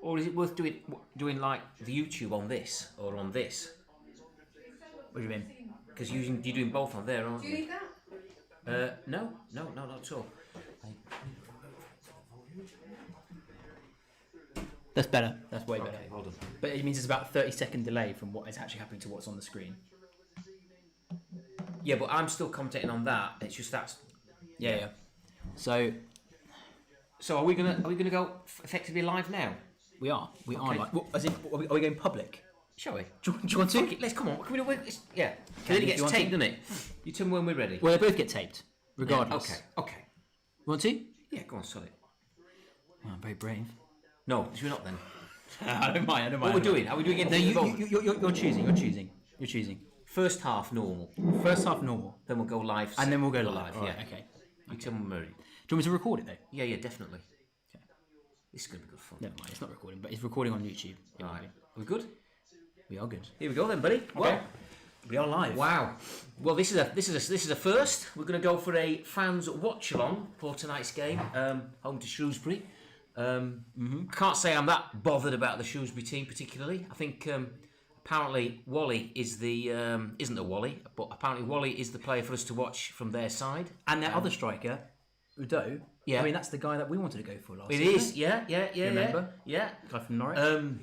Or is it worth doing like the YouTube on this or on this? What do you mean? Because you're doing both on there, aren't Do you you? need that? No, not at all. That's better. That's way better. Okay, hold on. But it means it's about a 30-second delay from what is actually happening to what's on the screen. Yeah, but I'm still commentating on that. It's just that's. Yeah. So are we gonna go effectively live now? we are Okay. like. Well, as in, are we going public? Shall we? Do you want to? Okay, let's come on. Can we do it? Yeah. Because Okay, then it if gets you want taped, to. doesn't it? You tell me when we're ready. Well, they both get taped, regardless. Okay. You want to? Yeah, go on, sorry. Oh, I'm very brave. No, we're not then. I don't mind. What are we doing? Are we doing anything? No, at the moment? you're choosing. First half normal. First half normal, Then we'll go live. and then we'll go live. Yeah. Alright, okay. You tell me when we're ready. Do you want me to record it though? Yeah, definitely. Okay. This is gonna be good fun. Never mind. It's not recording, but it's recording on YouTube. It will Right. be. Are we good? We are good. Here we go then, buddy. Okay. We are live. Wow. Well, this is a first. We're going to go for a fans watch along for tonight's game, home to Shrewsbury. Can't say I'm that bothered about the Shrewsbury team particularly. I think apparently Wally is the isn't a Wally, but apparently Wally is the player for us to watch from their side. And their other striker, Udo. Yeah. I mean, that's the guy that we wanted to go for last. It season, is, isn't yeah. remember? Yeah. Guy from Norwich.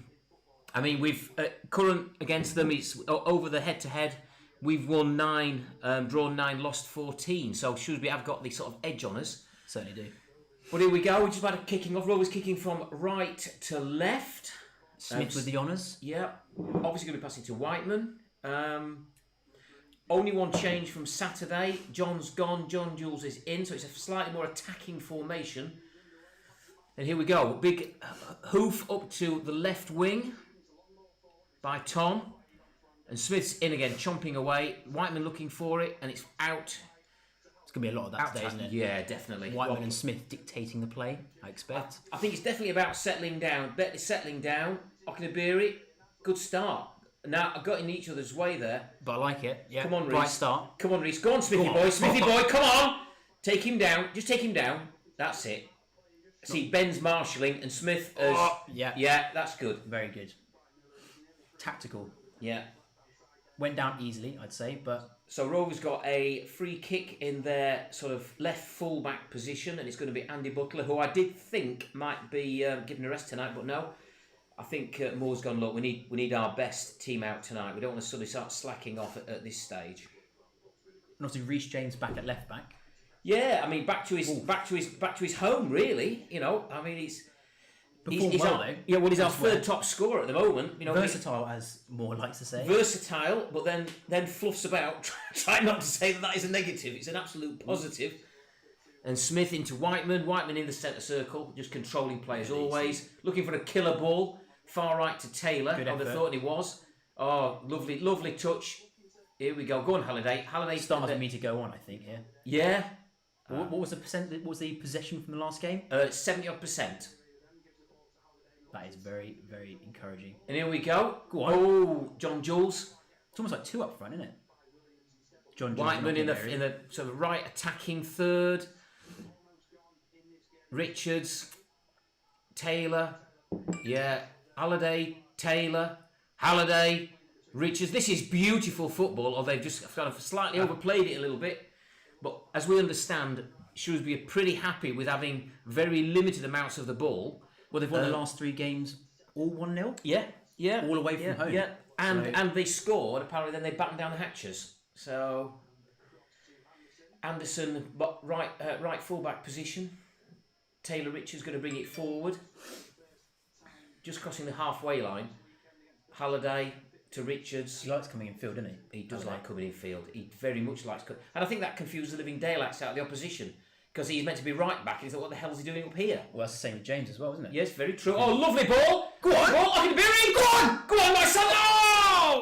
I mean, we've current against them. It's over the head-to-head. We've won 9, drawn 9, lost 14. So Shrewsbury have got the sort of edge on us. Certainly do. But here we go. We just had a kicking off. Rovers kicking from right to left. Smith with the honours. Yeah. Obviously going to be passing to Whiteman. Only one change from Saturday. John's gone. John Jules is in. So it's a slightly more attacking formation. And here we go. Big hoof up to the left wing by Tom. And Smith's in again, chomping away. Whiteman looking for it, and it's out. It's going to be a lot of that today, isn't it? Yeah, definitely. Whiteman and Smith dictating the play, I expect. I think it's definitely about settling down. Bet is settling down. Okenabiri, good start. Now, I got in each other's way there. But I like it. Yeah. Come on, Reece. Bright start. Come on, Reece. Go on, Smithy Go on. boy. Smithy boy, come on. Take him down. Just take him down. That's it. See, Ben's marshalling, and Smith has... Yeah. Yeah, that's good. Very good. Tactical. Yeah. Went down easily, I'd say, but... So Rovers got a free kick in their sort of left full-back position, and it's going to be Andy Butler, who I did think might be given a rest tonight, but no. I think Moore's gone, look, we need our best team out tonight. We don't want to suddenly start slacking off at this stage. And obviously Reece James back at left back. Yeah, I mean back to his home, really. You know, I mean he's well, our, though. yeah, well he's our Performed third top scorer at the moment. You know, Versatile, as Moore likes to say. versatile, but then fluffs about. Try not to say that is a negative. It's an absolute positive. And Smith into Whiteman. Whiteman in the centre circle, just controlling play as always. Looking for a killer ball. Far right to Taylor. Good I would have effort. thought he was. Oh, lovely touch. Here we go. Go on, Halliday. Halliday Started me to go on, I think, here. Yeah. What was the percent? What was the possession from the last game? 70-odd%. That is very, very encouraging. And here we go. Go on. Oh, John Jules. It's almost like 2 up front, isn't it? John Whiteman in area. the sort of right attacking third. Richards. Taylor. Yeah. Halliday. Taylor. Halliday. Richards. This is beautiful football, or they've just kind of slightly overplayed it a little bit. But as we understand, Shrewsbury are pretty happy with having very limited amounts of the ball. Well, they've won the last 3 games all 1-0. Yeah. All away from home. Yeah. And So- and they scored, apparently then they battened down the hatches. So Anderson, but right fullback position. Taylor Richards going to bring it forward. Just crossing the halfway line. Halliday to Richards. He likes coming in field, doesn't he? He does like coming in field. He very much likes coming. And I think that confused the living daylights out of the opposition. Because he's meant to be right back and he thought, what the hell is he doing up here? Well, that's the same with James as well, isn't it? Yes, very true. Oh, lovely ball! Go on! Go on, my son! Oh!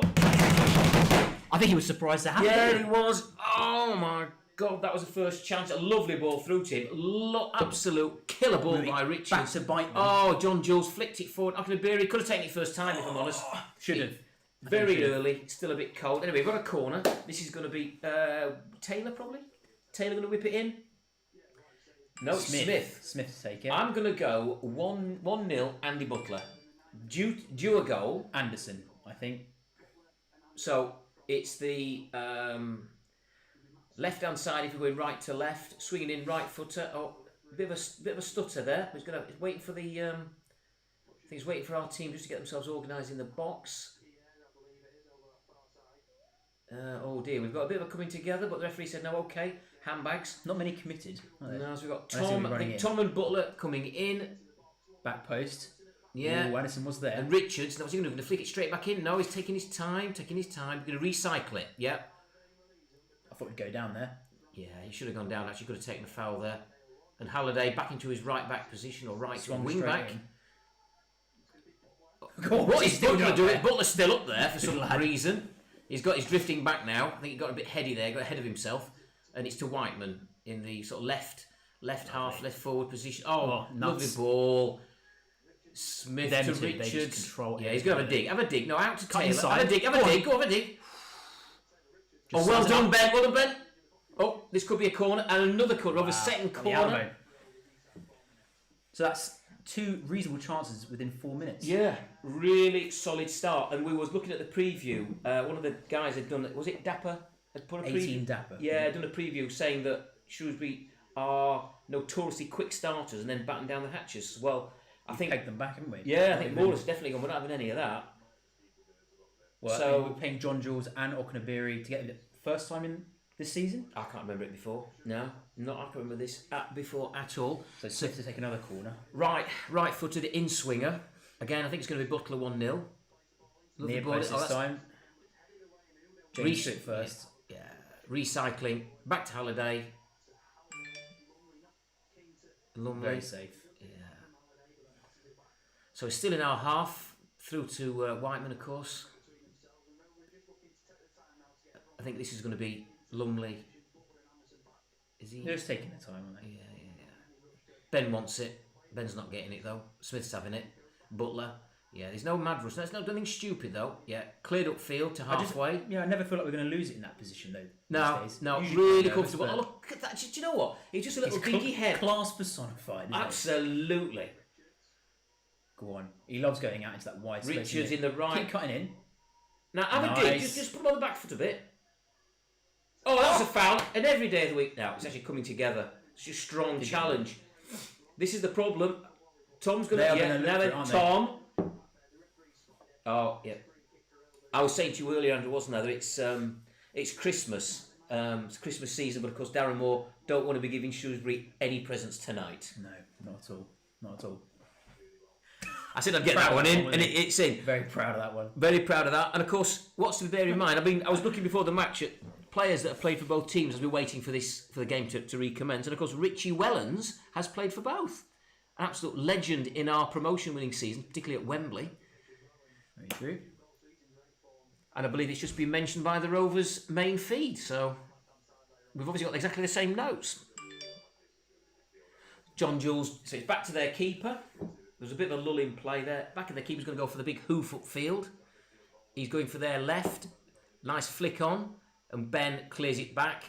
I think he was surprised to have Yeah, it. he was. Oh my God, that was the first chance. A lovely ball through to him. Absolute killer ball Really by Richards. back to bite them. Oh, John Jules flicked it forward. Okenabiri could have taken it first time, if I'm honest. Should have. Very early, still a bit cold. Anyway, we've got a corner. This is going to be Taylor, probably. Taylor going to whip it in. No, Smith. Smith to take it. I'm going to go 1-0 Andy Butler. Due a goal. Anderson, I think. So it's the left-hand side if we're going right to left, swinging in right footer. Oh, a bit of a stutter there. He's waiting for the. I think he's waiting for our team just to get themselves organised in the box. Oh dear, we've got a bit of a coming together, but the referee said no. Okay, handbags. Not many committed. No, so we've got Tom. I think Tom and Butler coming in. Back post. Yeah. Ooh, Anderson was there. And Richards. Now, was he going to flick it straight back in? No, he's taking his time. Going to recycle it. Yeah. I thought we'd go down there. Yeah, he should have gone down. Actually, could have taken a foul there. And Halliday back into his right back position or right wing back. What is Butler doing? Butler's still up there for some reason. He's drifting back now. I think he got a bit heady there. Got ahead of himself, and it's to Whiteman in the sort of left half, left forward position. Oh, lovely ball. Smith to Richards. Yeah, he's going to have a dig. Have a dig. No, out to Taylor. Have a dig. Go have a dig. Oh, well done, Ben. Well done, Ben. Oh, this could be a corner and another corner of a second corner. So that's 2 reasonable chances within 4 minutes. Yeah, really solid start. And we was looking at the preview. One of the guys had done. Was it Dapper? Had put a 18 Dapper. Yeah, had done a preview saying that Shrewsbury are notoriously quick starters and then batten down the hatches. Well, I think pegged them back, haven't we? Yeah, I think Moore's definitely gone. We're not having any of that. Well, so we're playing John Jules and Okanaberry together the first time in this season. I can't remember it before. No, I can't remember this before at all. So Smith to take another corner. Right footed in swinger. Again, I think it's going to be Butler 1-0. Near post this time. James took first. Yeah. Recycling back to Halliday. Lumley. Very safe. Yeah. So it's still in our half through to Whiteman, of course. I think this is going to be Lumley. Is he? They're just taking the time, aren't they? Yeah. Ben wants it. Ben's not getting it though. Smith's having it. Butler. Yeah, there's no mad rush. There's nothing stupid though. Yeah, cleared up field to halfway. I never feel like we're going to lose it in that position though. No, really comfortable. Oh, look at that. Do you know what? He's just a little dinky head. Class personified. Absolutely. Go on. He loves going out into that wide space. Richards in the right. Keep cutting in. Now, have a dig. Just put him on the back foot a bit. Oh, that's a foul. And every day of the week now, it's actually coming together. It's just strong challenge. This is the problem. Tom's going to... Tom. Oh, yeah. I was saying to you earlier, Andrew, wasn't I, that it's Christmas. It's Christmas season, but of course Darren Moore don't want to be giving Shrewsbury any presents tonight. No, not at all. Not at all. I said I'd get that one in, and it's in. Very proud of that one. Very proud of that. And of course, what's to bear in mind, I was looking before the match at players that have played for both teams as we're waiting for the game to recommence. And of course, Richie Wellens has played for both. An absolute legend in our promotion-winning season, particularly at Wembley. Very true. And I believe it's just been mentioned by the Rovers' main feed, so we've obviously got exactly the same notes. John Jules, so it's back to their keeper. There's a bit of a lull in play there. Back of the keeper's going to go for the big hoof upfield. He's going for their left. Nice flick on, and Ben clears it back.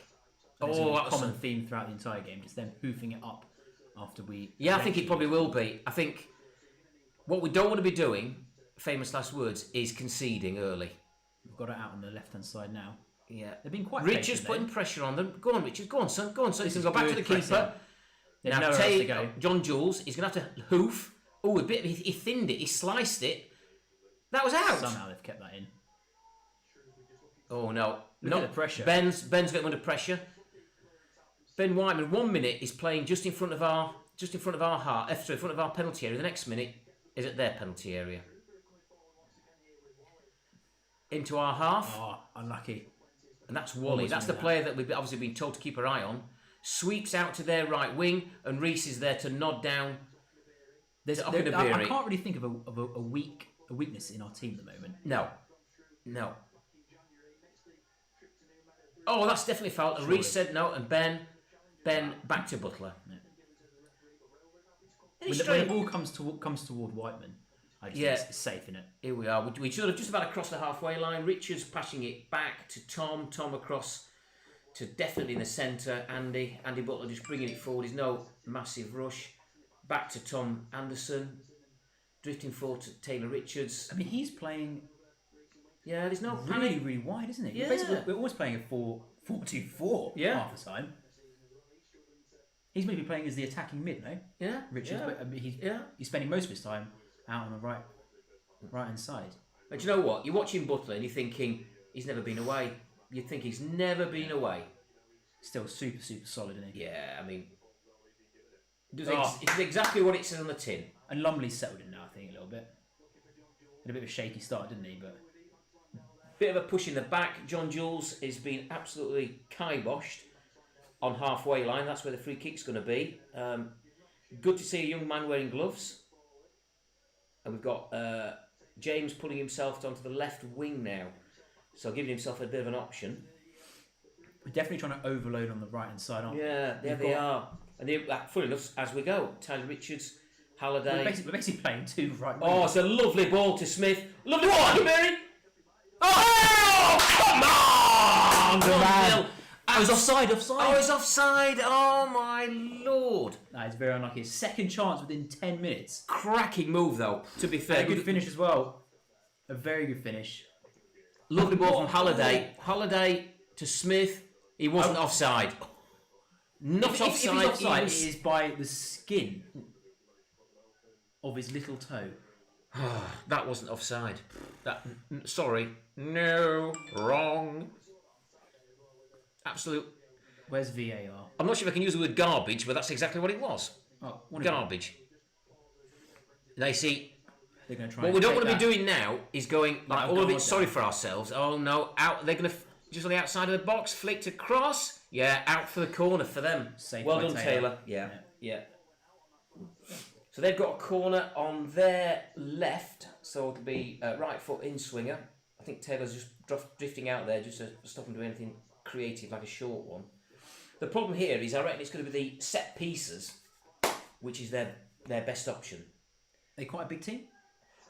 That's a common theme throughout the entire game. It's them hoofing it up after we... Yeah, I think it probably will be. I think what we don't want to be doing, famous last words, is conceding early. We've got it out on the left-hand side now. Yeah. They've been quite Richard's putting pressure on them. Go on, Richard. Go on, son. Go on, son. He's going to go back to the keeper. Now, nowhere else to go. John Jules, he's going to have to hoof. Oh, a bit. He thinned it. He sliced it. That was out. Somehow they've kept that in. Oh, no. Look at the pressure. Ben's got under pressure. Ben Whiteman, 1 minute, is playing just in front of our half. In front of our penalty area. The next minute is at their penalty area. Into our half. Oh, unlucky. And that's Wally. That's the player that we've obviously been told to keep our eye on. Sweeps out to their right wing, and Reese is there to nod down. I can't really think of a weakness in our team at the moment. No. Oh, that's definitely foul. And Reese said no, and Ben back to Butler. Yeah. When the ball comes toward Whiteman, I just think it's safe, innit? Here we are. We should have just about across the halfway line. Richards passing it back to Tom. Tom across to definitely in the centre. Andy Butler just bringing it forward. There's no massive rush. Back to Tom Anderson, drifting forward to Taylor Richards. I mean, he's playing. Yeah, there's no really, panic. really wide, isn't it? Yeah. We're always playing a 4-2-4 half the time. He's maybe playing as the attacking mid, no? Yeah. Richards, yeah. but I mean, he's spending most of his time out on the right hand side. But do you know what? You're watching Butler and you're thinking he's never been away. You think he's never been away. Still super, super solid, isn't he? Yeah, I mean, it's exactly what it says on the tin. And Lumley's settled in now, I think, a little bit. Had a bit of a shaky start, didn't he? But bit of a push in the back. John Jules has been absolutely kiboshed on halfway line. That's where the free kick's going to be. Good to see a young man wearing gloves. And we've got James pulling himself onto the left wing now. So giving himself a bit of an option. We're definitely trying to overload on the right hand side, aren't we? Yeah, there they are. And they're full enough as we go. Tyler Richards, Halliday. We're basically playing two right wingers. Oh, it's a lovely ball to Smith. Lovely ball, Mary. Oh, come on! Good man. I was offside. Oh, it's offside. Oh, my Lord. That is very unlucky. His second chance within 10 minutes. Cracking move, though, to be fair. A good finish as well. A very good finish. Lovely ball from Halliday. Halliday to Smith. He wasn't offside. Not offside. If he's offside, it is by the skin of his little toe. That wasn't offside. Sorry. No. Wrong. Absolute. Where's VAR? I'm not sure if I can use the word garbage, but that's exactly what it was. Oh, garbage. They see. They're going to try. What we don't want to be doing now is going like all a bit sorry down. for ourselves. Oh no, out! They're going to just on the outside of the box, flicked across. Yeah, out for the corner for them. Safe well by done, Taylor. Yeah. So they've got a corner on their left, so it'll be right foot in swinger. I think Taylor's just drifting out there just to stop him doing anything creative like a short one. The problem here is I reckon it's going to be the set pieces, which is their best option. They're quite a big team.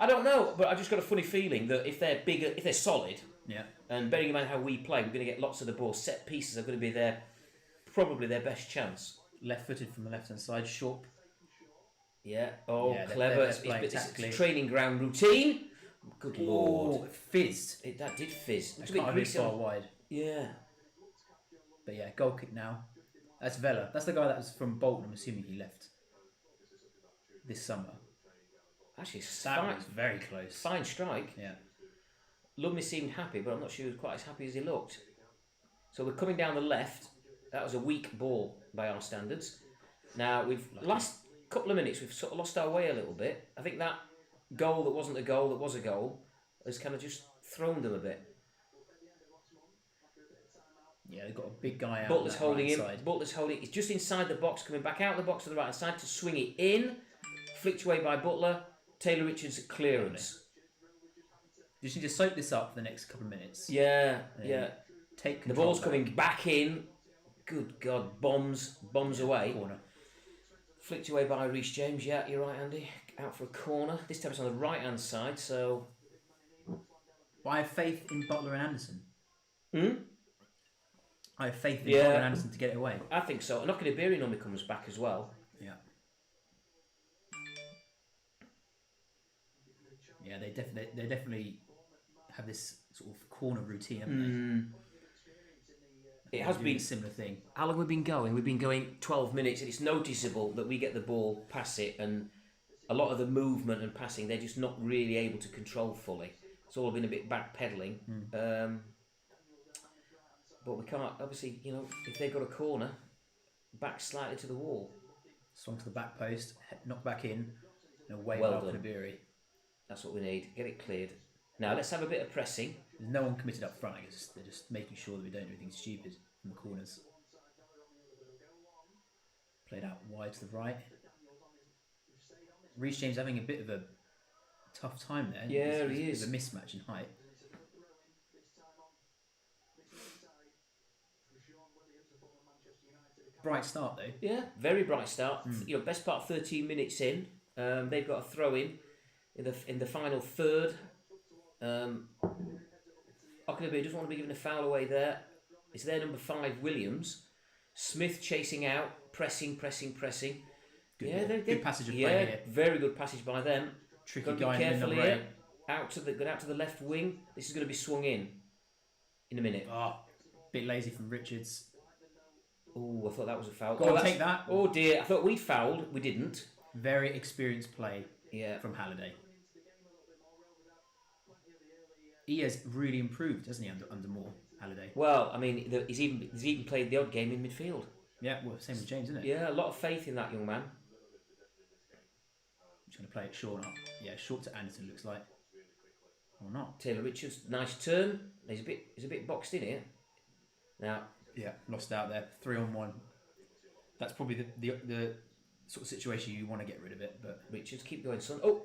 I don't know, but I just got a funny feeling that if they're bigger, if they're solid, and bearing in mind how we play, we're going to get lots of the ball. Set pieces are going to be probably their best chance. Left-footed from the left-hand side, short. Yeah. Oh, yeah, clever! It's a training ground routine. Good lord! It fizzed. That did fizz. It's a bit far wide. Yeah. But yeah, goal kick now. That's Vela. That's the guy that was from Bolton. I'm assuming he left this summer. Actually, that was very close. Fine strike. Yeah. Lumley seemed happy, but I'm not sure he was quite as happy as he looked. So we're coming down the left. That was a weak ball by our standards. Now last couple of minutes we've sort of lost our way a little bit. I think that goal that wasn't a goal that was a goal has kind of just thrown them a bit. Yeah, they've got a big guy out. Butler's holding him. Side. Butler's holding. He's just inside the box, coming back out of the box to the right hand side to swing it in. Flicked away by Butler. Taylor Richards clearance. You just need to soak this up for the next couple of minutes. Yeah. Take the ball's coming back in. Good God, bombs away. Corner. Flicked away by Reece James. Yeah, you're right, Andy. Out for a corner. This time it's on the right hand side. So, I have faith in Butler and Anderson. I have faith in Butler and Anderson to get it away. I think so. And Okanibiri normally comes back as well. Yeah. Yeah, they definitely have this sort of corner routine, haven't they? It has been a similar thing. How long have we been going? We've been going 12 minutes, and it's noticeable that we get the ball, pass it, and a lot of the movement and passing, they're just not really able to control fully. It's all been a bit backpedaling. But we can't, obviously, if they've got a corner, back slightly to the wall. Swung to the back post, knocked back in, and away well by done. Okanibiri. That's what we need. Get it cleared. Now, let's have a bit of pressing. There's no one committed up front, I guess. They're just making sure that we don't do anything stupid in the corners. Played out wide to the right. Reece James having a bit of a tough time there. Yeah, he is. There's a mismatch in height. Bright start though. Yeah, very bright start. Best part 13 minutes in. They've got a throw in the final third. Okanibiri doesn't want to be giving a foul away there. It's their number 5, Williams. Smith chasing out, pressing. Good passage of play here. Very good passage by them. Tricky Got to guy be in careful the number here. 8. Out to the left wing. This is going to be swung in a minute. Bit lazy from Richards. Oh, I thought that was a foul. Go on, take that. Oh dear, I thought we'd fouled. We didn't. Very experienced play Yeah. from Halliday. He has really improved, hasn't he, under Moore, Halliday? Well, I mean, he's even played the odd game in midfield. Yeah, well, same with James, isn't it? Yeah, a lot of faith in that young man. Just going to play it short. Yeah, short to Anderson looks like. Or not. Taylor Richards, nice turn. He's a bit boxed in here. Now. Yeah, lost out there. 3-on-1. That's probably the sort of situation you want to get rid of it. But Richards, keep going, son. Oh.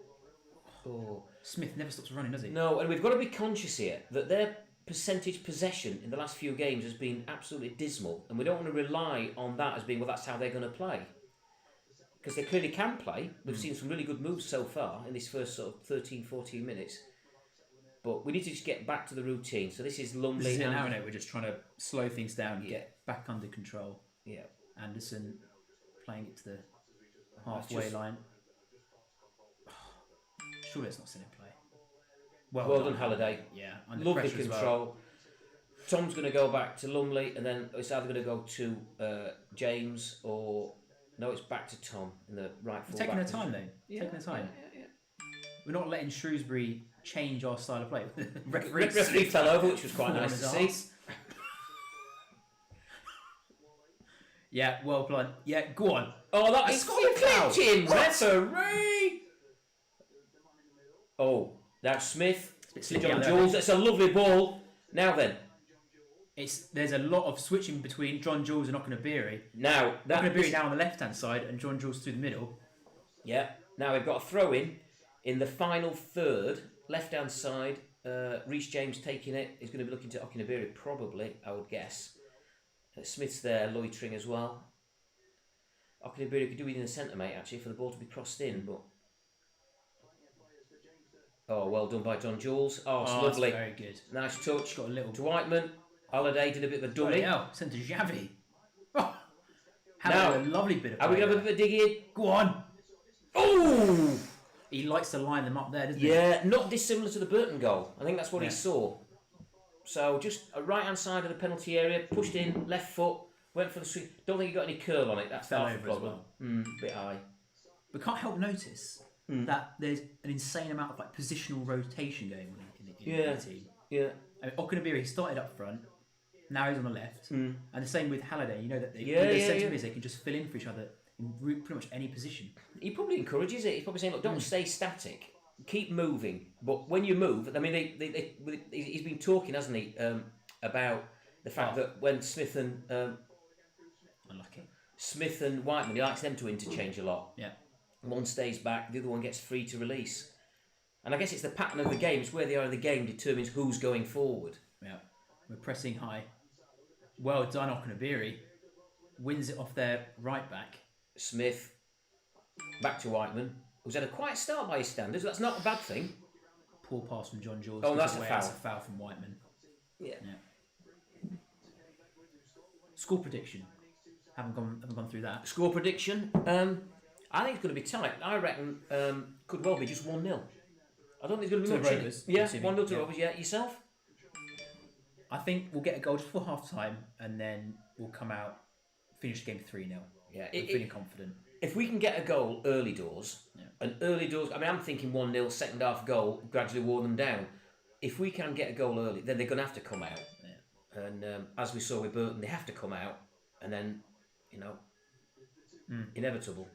Smith never stops running, does he? No, and we've got to be conscious here that their percentage possession in the last few games has been absolutely dismal, and we don't want to rely on that as being, well, that's how they're going to play. Because they clearly can play. We've seen some really good moves so far in this first sort of 13, 14 minutes. But we need to just get back to the routine. So this is Lumley. This is it now, isn't it? We're just trying to slow things down, get back under control. Yeah. Anderson playing it to the halfway line. Surely it's not still in play. Well done, Halliday. Yeah, under lovely pressure control. as well. Tom's going to go back to Lumley, and then it's either going to go to James or no, it's back to Tom in the right full back. Taking their time, though. Yeah, taking their time. Yeah. We're not letting Shrewsbury change our style of play. Referee fell over, which was quite nice to see. Yeah, well played. Yeah, go on. Oh, that is clipped him, referee. Oh, now Smith, John Jules. It's a lovely ball. Now then, there's a lot of switching between John Jules and Okunabiri. Now Okunabiri now on the left hand side and John Jules through the middle. Yeah. Now we've got a throw in the final third, left hand side. Reece James taking it. He's going to be looking to Okunabiri probably, I would guess. Smith's there loitering as well. Okunabiri could do it in the centre, mate. Actually, for the ball to be crossed in, but. Oh, well done by John Jules. Oh, it's lovely. Very good. Nice touch. Got a little. To Whiteman. Halliday did a bit of a dummy. Sent to Xavi. Oh, now, a lovely bit of play. Are we going to have a bit of dig in? Go on. Oh! He likes to line them up there, doesn't he? Yeah, not dissimilar to the Burton goal. I think that's what he saw. So just a right-hand side of the penalty area, pushed in, left foot, went for the swing. Don't think he got any curl on it. That's fell half the over problem. as well. Bit high. We can't help notice that there's an insane amount of positional rotation going on in the team. Yeah. I mean, Okunabiri started up front, now he's on the left, and the same with Halliday. You know that they can just fill in for each other in pretty much any position. He probably encourages it. He's probably saying, look, don't stay static. Keep moving. But when you move, I mean, he's been talking, hasn't he, about the fact that when Smith and Whiteman, he likes them to interchange a lot. Yeah. One stays back, the other one gets free to release. And I guess it's the pattern of the game. It's where they are in the game determines who's going forward. Yeah. We're pressing high. Well done, Okunabiri. Wins it off their right back. Smith, back to Whiteman, who's had a quiet start by his standards. That's not a bad thing. Poor pass from John Jules. Oh, that's a foul. That's a foul from Whiteman. Yeah. Score prediction. Haven't gone through that. Score prediction. I think it's going to be tight. I reckon could well be just 1-0. I don't think it's going to be much. Rovers, yeah, 1-0 to Rovers. Yeah, yourself. I think we'll get a goal just for half time, and then we'll come out, finish the game 3-0. Yeah, I'm feeling confident. If we can get a goal early doors, I mean, I'm thinking 1-0, second half goal, gradually wore them down. If we can get a goal early, then they're going to have to come out. Yeah. And as we saw with Burton, they have to come out, and then, inevitable.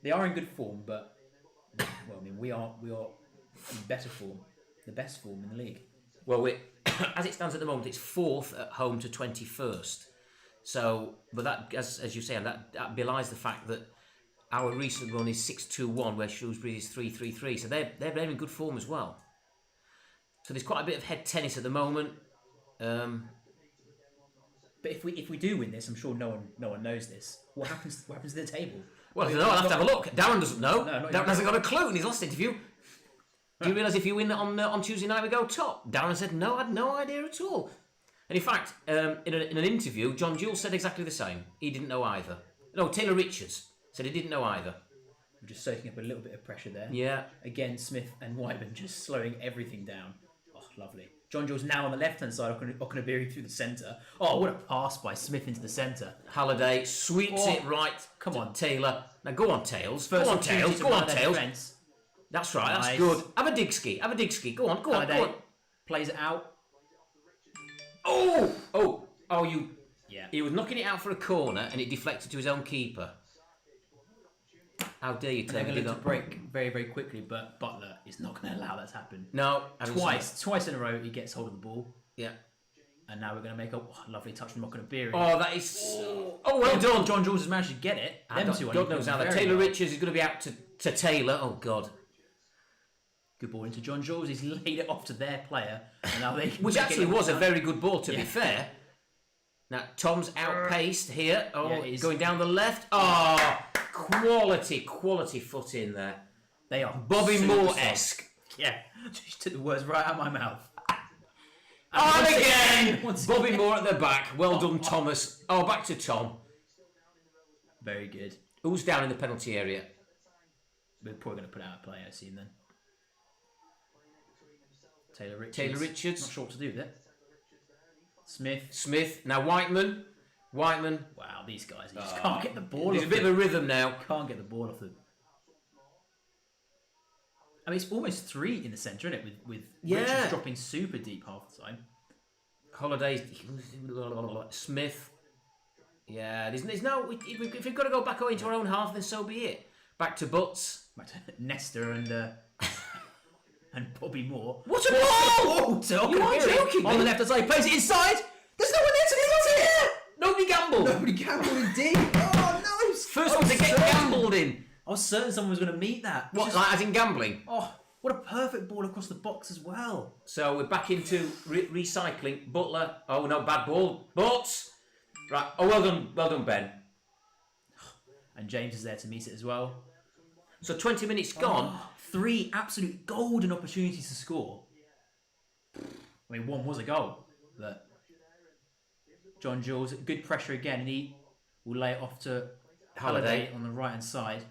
They are in good form, but well, I mean, we are in better form, the best form in the league. Well, as it stands at the moment, it's 4th at home to 21st. So, but that, as you say, that belies the fact that our recent run is 6-2-1, where Shrewsbury is 3-3-3. So they're in good form as well. So there's quite a bit of head tennis at the moment. But if we do win this, I'm sure no one knows this. What happens to the table? Well, I don't know. I'll have to have a look. Darren doesn't know. Darren hasn't got a clue in his last interview. Do you realise if you win on Tuesday night we go top? Darren said no, I had no idea at all. And in fact, in an interview, John Jules said exactly the same. He didn't know either. No, Taylor Richards said he didn't know either. We're just soaking up a little bit of pressure there. Yeah. Again, Smith and Whiteman just slowing everything down. Oh, lovely. John Jules now on the left-hand side, Okunabiri through the centre. Oh, what a pass by Smith into the centre. Halliday sweeps it right. Come on, Taylor. Now go on, Tails. First Go on, Tails. Go on, Tails. Defense. That's right. Nice. That's good. Have a dig ski. Have a dig ski. Go on. Go on. Halliday Go on. plays it out. Oh! You. Yeah. He was knocking it out for a corner, and it deflected to his own keeper. How dare you They're take going it to up? break very, very quickly, but Butler is not going to allow that to happen. No. Twice in a row, he gets hold of the ball. Yeah. And now we're going to make a lovely touch from Okunabiri. Oh, that is. Oh, well done. John Jules has managed to get it. God knows how that. Taylor Richards is going to be out to Taylor. Oh, God. Good ball into John Jules. He's laid it off to their player. And now they Which actually was a very good ball, to be fair. Now, Tom's outpaced here. Oh, yeah, going down the left. Oh, quality foot in there. They are Bobby super Moore-esque. soft. Yeah. Just took the words right out of my mouth. And again! Once Bobby Moore at the back. Well done, Thomas. Oh, back to Tom. Very good. Who's down in the penalty area? We're probably going to put out a play, I assume, then. Taylor Richards. Not sure what to do with it. Smith. Now Whiteman. Wow, these guys just can't get the ball. There's a bit of a rhythm now. Can't get the ball off them. I mean, it's almost 3 in the centre, isn't it? With Richards dropping super deep half the time. Holidays. Smith. Yeah, there's no. If we've got to go back into our own half, then so be it. Back to Butts. Back to Nesta and Bobby Moore. What a ball! You are joking. On the left side, plays it inside. There's no one there to get it. Nobody gambled. Nobody gambled indeed. Oh no! First one to get gambled in. I was certain someone was going to meet that. What, like as in gambling? Oh, what a perfect ball across the box as well. So we're back into recycling. Butler. Oh no, bad ball. Butts. Right. Oh, well done, Ben. And James is there to meet it as well. So 20 minutes gone. 3 absolute golden opportunities to score. I mean, one was a goal, but John Jules, good pressure again, and he will lay it off to Halliday on the right hand side.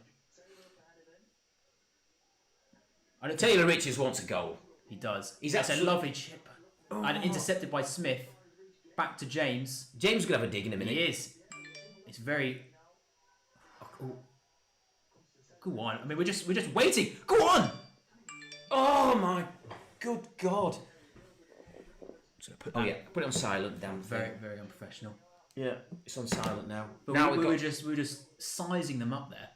Taylor Richards wants a goal. He does. That's a lovely chip. And intercepted by Smith. Back to James. James is going to have a dig in a minute. He is. It's very... Go on. I mean, we're just waiting. Go on! Oh my good God. Put it on silent down. Very, very unprofessional. Yeah, it's on silent now. But now we were just sizing them up there.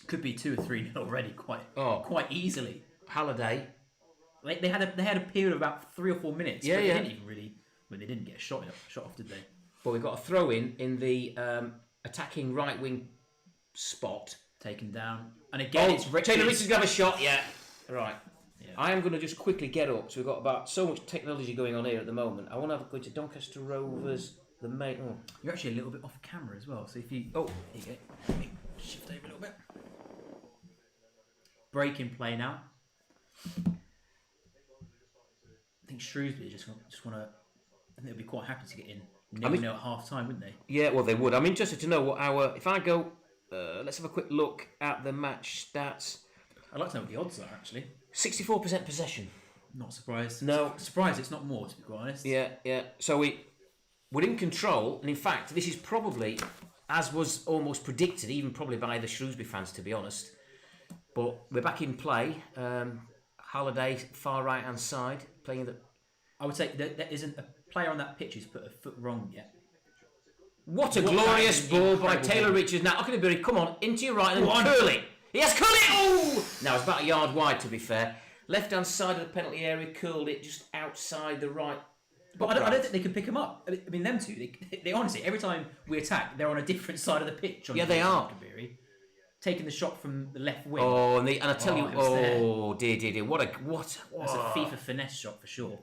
Could be 2 or 3 already, quite easily. Halliday. They had a period of about 3 or 4 minutes. Yeah, but they didn't even really. Well, they didn't get a shot off, did they? But we've got a throw in the attacking right wing spot. Taken down, and again it's Richards. Taylor Richards got a shot. Yeah, right. Yeah. I am going to just quickly get up. So we've got about so much technology going on here at the moment. I want to go to Doncaster Rovers. The main. Oh. You're actually a little bit off camera as well. So if you here you go. Let me shift over a little bit. Break in play now. I think Shrewsbury just want to. I think they'd be quite happy to get in. At half time, wouldn't they? Yeah, well they would. I'm interested to know what our. If I go, let's have a quick look at the match stats. I'd like to know what the odds are actually. 64% possession. Not surprised. No, surprised it's not more, to be quite honest. Yeah. So we're in control, and in fact, this is probably, as was almost predicted, even probably by the Shrewsbury fans, to be honest. But we're back in play. Halliday, far right hand side, playing the. I would say there isn't a player on that pitch who's put a foot wrong yet. What a glorious ball by Taylor Richards. Now, Okunabiri, come on, into your right and then curl it. Yes, curl it! Oh! Now, it's about a yard wide, to be fair. Left-hand side of the penalty area, curled it just outside the right. But I don't think they can pick them up. I mean, them two, they honestly, every time we attack, they're on a different side of the pitch. Yeah, they are. Okunabiri, taking the shot from the left wing. Oh, and I tell you, dear. What? That's a FIFA finesse shot for sure.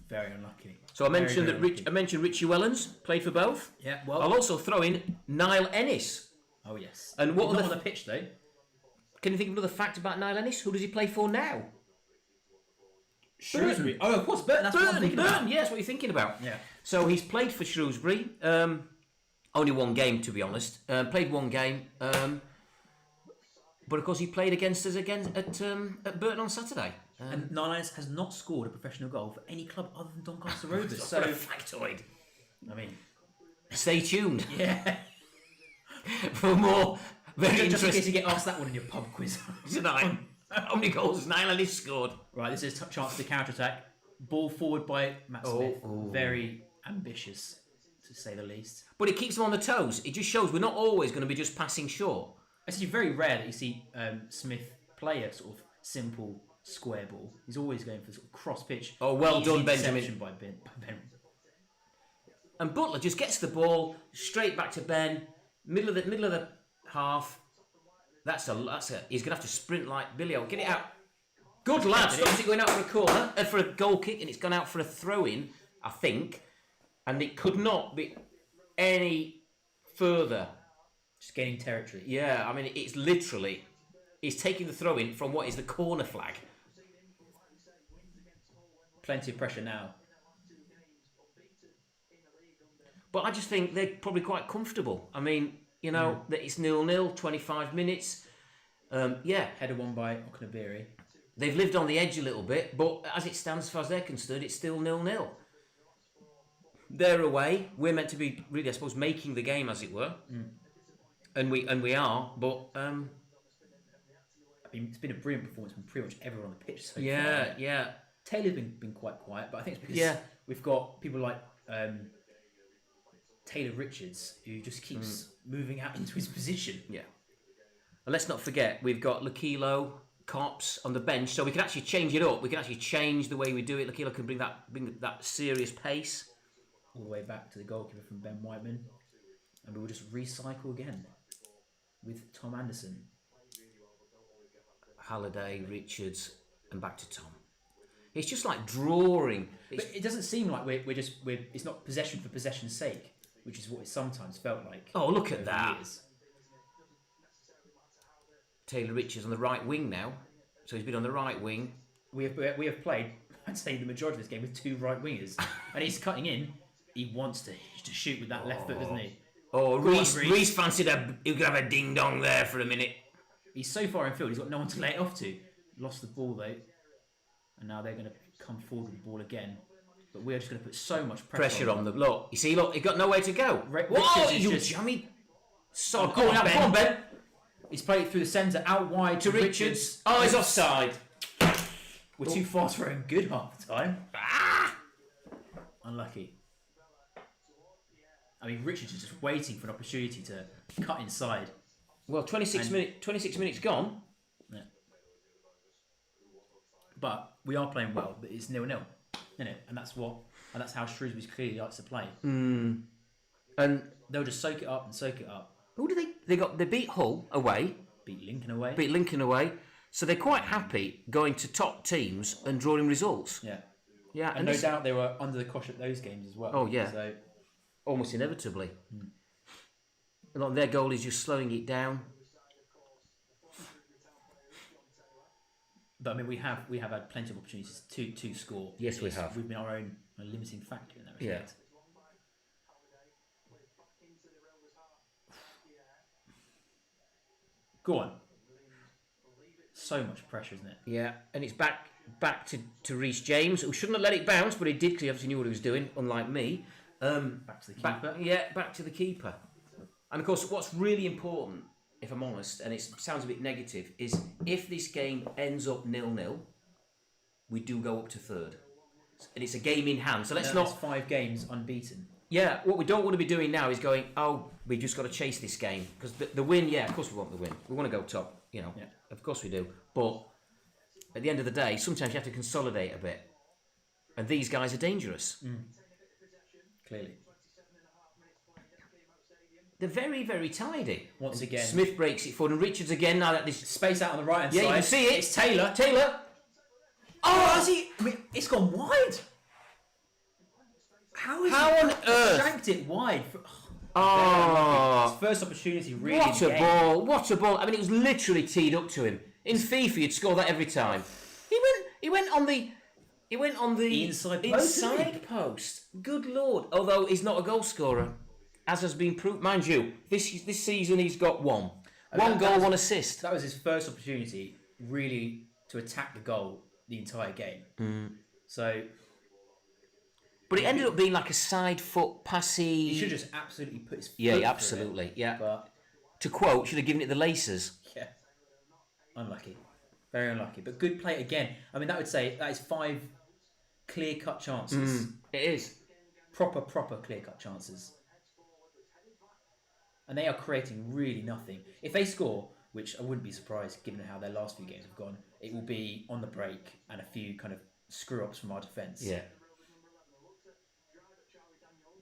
Very unlucky. So I mentioned I mentioned Richie Wellens played for both. Yeah, well, I'll also throw in Niall Ennis. Oh yes. And what not on the pitch though? Can you think of another fact about Niall Ennis? Who does he play for now? Shrewsbury. Oh, of course, Burton. That's what I'm thinking about. Yeah, that's what you're thinking about. Yeah. So he's played for Shrewsbury. Only one game, to be honest. Played one game. But of course, he played against us again at Burton on Saturday. And Niall Ennis has not scored a professional goal for any club other than Doncaster Rovers. So a factoid. I mean, Stay tuned yeah. for more very Just in interesting case you get asked that one in your pub quiz tonight. How many goals has Niall Ennis scored? Right, this is a chance to counter attack. Ball forward by Matt Smith. Very ambitious, to say the least. But it keeps him on the toes. It just shows we're not always going to be just passing short. It's actually very rare that you see Smith play a sort of simple square ball. He's always going for sort of cross pitch. Oh, well easy done, interception Benjamin. By Ben. And Butler just gets the ball straight back to Ben, middle of the half. That's a. He's gonna have to sprint like Billy O. Get it out. Good lad. Stops it going out for a corner, for a goal kick, and it's gone out for a throw in, I think. And it could not be any further. Just gaining territory. Yeah, I mean it's literally. He's taking the throw in from what is the corner flag. Plenty of pressure now. But I just think they're probably quite comfortable. I mean, you know, that it's 0-0, 25 minutes. Yeah. Header won by Oknaberry. They've lived on the edge a little bit, but as it stands, as far as they're concerned, it's still 0-0. They're away. We're meant to be, really, I suppose, making the game, as it were. And we are, but... I mean, it's been a brilliant performance from pretty much everyone on the pitch so far. Yeah. Taylor's been quite quiet, but I think it's because we've got people like Taylor Richards, who just keeps moving out into his position. Yeah. And let's not forget, we've got Lakilo, Cops on the bench, so we can actually change it up. We can actually change the way we do it. Lakilo can bring that serious pace. All the way back to the goalkeeper from Ben Whiteman. And we will just recycle again with Tom Anderson. Halliday, Richards, and back to Tom. It's just like drawing. But it doesn't seem like we're it's not possession for possession's sake, which is what it sometimes felt like. Oh, look at over that. years. Taylor Richards on the right wing now. So he's been on the right wing. We have played, I'd say, the majority of this game with two right wingers. And he's cutting in. He wants to shoot with that left foot, doesn't he? Oh, Go on, Reece fancied he could have a ding-dong there for a minute. He's so far in field, he's got no one to lay it off to. Lost the ball, though. And now they're going to come forward with the ball again. But we're just going to put so much pressure On them. Look, you see, he got nowhere to go. Whoa, you just... jammy sod. Go on, Ben. He's played it through the centre, out wide to Richards. Oh, he's offside. We're too fast for him. Good half the time. Unlucky. I mean, Richards is just waiting for an opportunity to cut inside. Well, 26 minutes gone. Yeah. But we are playing well. But it's 0-0, isn't it? And that's how Shrewsbury clearly likes to play. And they'll just soak it up and soak it up. who do they beat Hull away, Beat Lincoln away. beat Lincoln away, so they're quite happy going to top teams and drawing results. Yeah. Yeah, And no doubt they were under the cosh at those games as well. Oh, yeah. So almost inevitably. And like their goal is just slowing it down. But I mean, we have had plenty of opportunities to score. Yes, we have. We've been our own limiting factor in that Yeah. respect. Go on. So much pressure, isn't it? Yeah, and it's back to Reece James, who shouldn't have let it bounce, but he did because he obviously knew what he was doing, unlike me. Back to the keeper. Back to the keeper. And of course, what's really important, if I'm honest, and it sounds a bit negative, is if this game ends up 0-0, we do go up to third. And it's a game in hand. So let's That's not... 5 games unbeaten. Yeah, what we don't want to be doing now is going, oh, we've just got to chase this game. Because the win, yeah, of course we want the win. We want to go top, you know. Yeah. Of course we do. But at the end of the day, sometimes you have to consolidate a bit. And these guys are dangerous. Clearly. They're very, very tidy. Once again. Smith breaks it forward, and Richards again, now that this... Space out on the right hand Yeah, side. you can see it. It's Taylor. Oh, has he? I mean, it's gone wide. How on earth? Shanked it wide. Oh, His first opportunity, really. what in a the game. ball! What a ball! I mean, it was literally teed up to him. In FIFA, you'd score that every time. He went on the Inside post, didn't he? post. Good lord! Although he's not a goal scorer, as has been proved. Mind you, this season he's got one goal, one assist. That was his first opportunity, really, to attack the goal the entire game. So But it ended up being like a side foot passy. he should just absolutely put his foot Yeah, through absolutely. it. Yeah. But To quote, should have given it the laces. yeah, unlucky, very unlucky. But good play again. I mean, that would say that is 5 clear-cut chances. It is. Proper clear-cut chances. And they are creating really nothing. If they score, which I wouldn't be surprised given how their last few games have gone, it will be on the break and a few kind of screw-ups from our defence. Yeah.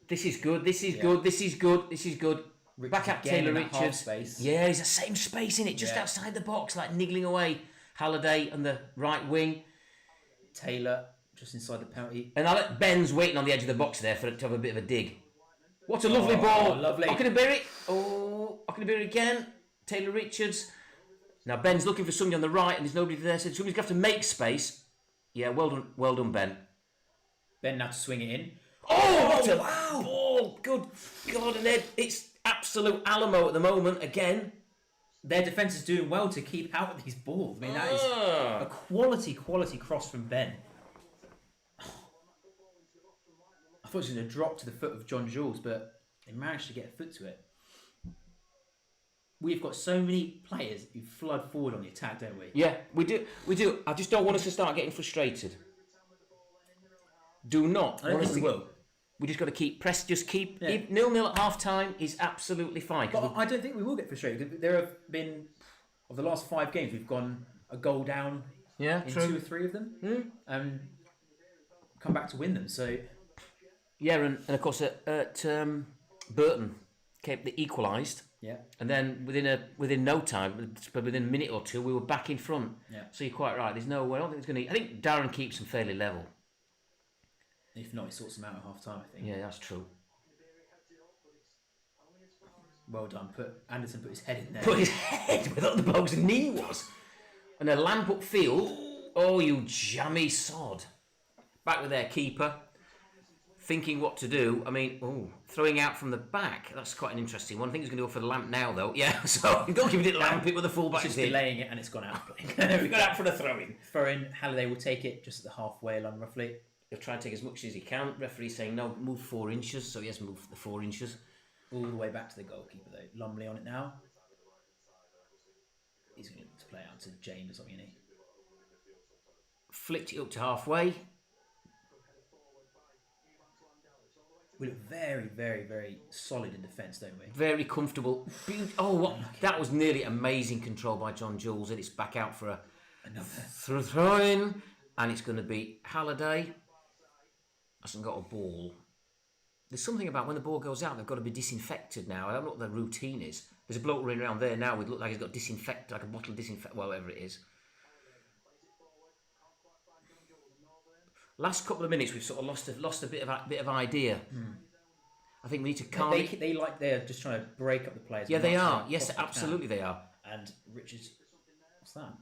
This is good. This is good. This is good. This is good. Back up again Taylor in that half Richards. space. Yeah, he's the same space in it, just Yeah. outside the box, like niggling away. Halliday on the right wing. Taylor just inside the penalty. And Ben's waiting on the edge of the box there for it to have a bit of a dig. What a lovely ball. Lovely. Okenabiri. Oh, Okenabiri again. Taylor Richards. Now Ben's looking for somebody on the right and there's nobody there, so somebody's going to have to make space. Yeah, well done, Ben. Ben now to swing it in. Oh, what a ball. Good God, and it's absolute Alamo at the moment again. Their defence is doing well to keep out of these balls. I mean, that is a quality cross from Ben. I thought it was going to drop to the foot of John Jules, but they managed to get a foot to it. We've got so many players who flood forward on the attack, don't we? Yeah, we do. I just don't want us to start getting frustrated. Do not. I don't think we will. We just got to keep press. Just keep Yeah. 0-0 at half time is absolutely fine. But I don't think we will get frustrated. There have been, of the last 5 games, we've gone a goal down Yeah, in true. 2 or 3 of them, and come back to win them. So Yeah, and of course at Burton, they equalised, yeah, and then within no time, within a minute or two, we were back in front. Yeah. So you're quite right. There's no way. I don't think it's going to. I think Darren keeps them fairly level. if not, he sorts them out at half time. I think. Yeah, that's true. Well done. Anderson put his head in there. Put his head without the bloke's knee was. And a lamp upfield. Oh, you jammy sod. Back with their keeper. Thinking what to do. I mean, throwing out from the back. That's quite an interesting one. I think he's going to go for the lamp now, though. Yeah, so he's got to give it a lamp it with the fullback. Just delaying it, and it's gone out. We got out for the throw-in. Throw-in. Halliday will take it just at the halfway line, roughly. He'll try and take as much as he can. Referee saying no, move 4 inches. So he has moved the 4 inches. All the way back to the goalkeeper, though. Lumley on it now. He's going to play out to James or something, isn't he? Flicked it up to halfway. We look very, very, very solid in defence, don't we? Very comfortable. That was nearly amazing control by John Jules, and it's back out for a throw-in, and it's going to be Halliday. Hasn't got a ball. There's something about when the ball goes out, they've got to be disinfected now. I don't know what their routine is. There's a bloke running around there now. It look like he's got disinfect, like a bottle of disinfect, whatever it is. Last couple of minutes, we've sort of lost a bit of idea. I think we need to calm. They're just trying to break up the players. Yeah, they are. Yes, absolutely, they are. And Richards, what's that?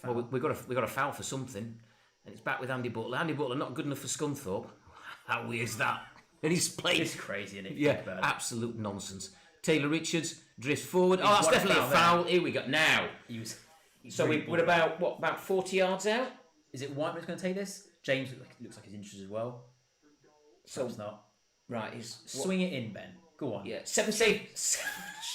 Well, we got a foul for something, and it's back with Andy Butler. Andy Butler not good enough for Scunthorpe. How weird is that? And he's played. It's crazy, isn't it? Yeah, absolute nonsense. Taylor Richards drifts forward. Oh, that's definitely a foul. Here we go. Now. So we're about 40 yards out. Is it Whiteman's going to take this? James looks like he's interested as well. So it's not. Right, swing it in, Ben. Go on. Yeah,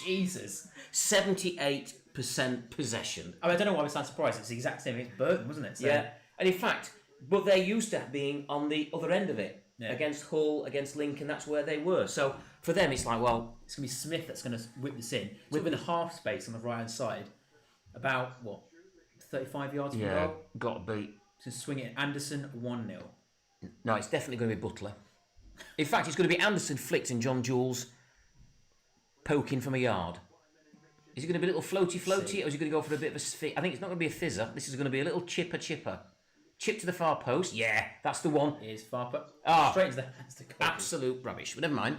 Jesus. 78% possession. I don't know why I was so surprised. It's the exact same against Burton, wasn't it? So, yeah, and in fact, but they're used to being on the other end of it. Yeah. Against Hull, against Lincoln, that's where they were. So for them, it's like, well, it's going to be Smith that's going to whip this in. Within the half space on the right hand side, about 35 yards from the goal. Got to be. To swing it, Anderson 1-0. No, it's definitely going to be Butler. In fact, it's going to be Anderson flicked and John Jules poking from a yard. Is it going to be a little floaty, or is he going to go for a bit of a... I think it's not going to be a fizzer. This is going to be a little chipper. Chip to the far post. Yeah, that's the one. It is far post. Ah, straight into the hands. Absolute rubbish. But never mind.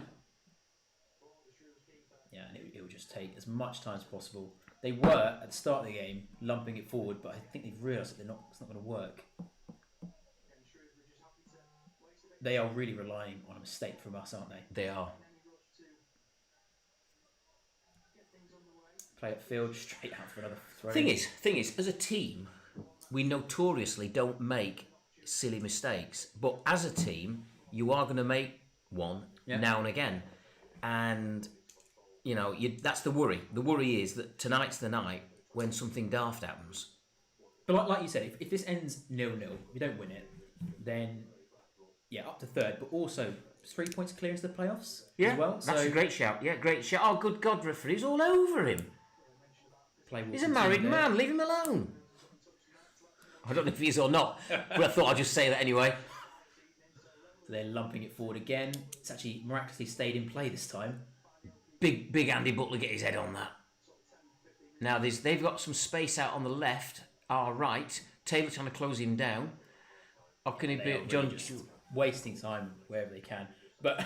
Yeah, and it would just take as much time as possible. They were at the start of the game lumping it forward, but I think they've realised that it's not going to work. They are really relying on a mistake from us, aren't they? They are. Play upfield, straight out for another throw. Thing is, as a team, we notoriously don't make silly mistakes. But as a team, you are going to make one now and again. And, that's the worry. The worry is that tonight's the night when something daft happens. But like you said, if this ends 0-0, we don't win it, then, up to third. But also, 3 points clear into the playoffs as well. That's a great shout. Yeah, great shout. Oh, good God, referee's all over him. He's a married man. Leave him alone. I don't know if he is or not, but I thought I'd just say that anyway. So they're lumping it forward again. It's actually miraculously stayed in play this time. Big Andy Butler get his head on that. Now they've got some space out on the left, our right. Taylor trying to close him down. Or can it be John? Just wasting time wherever they can. But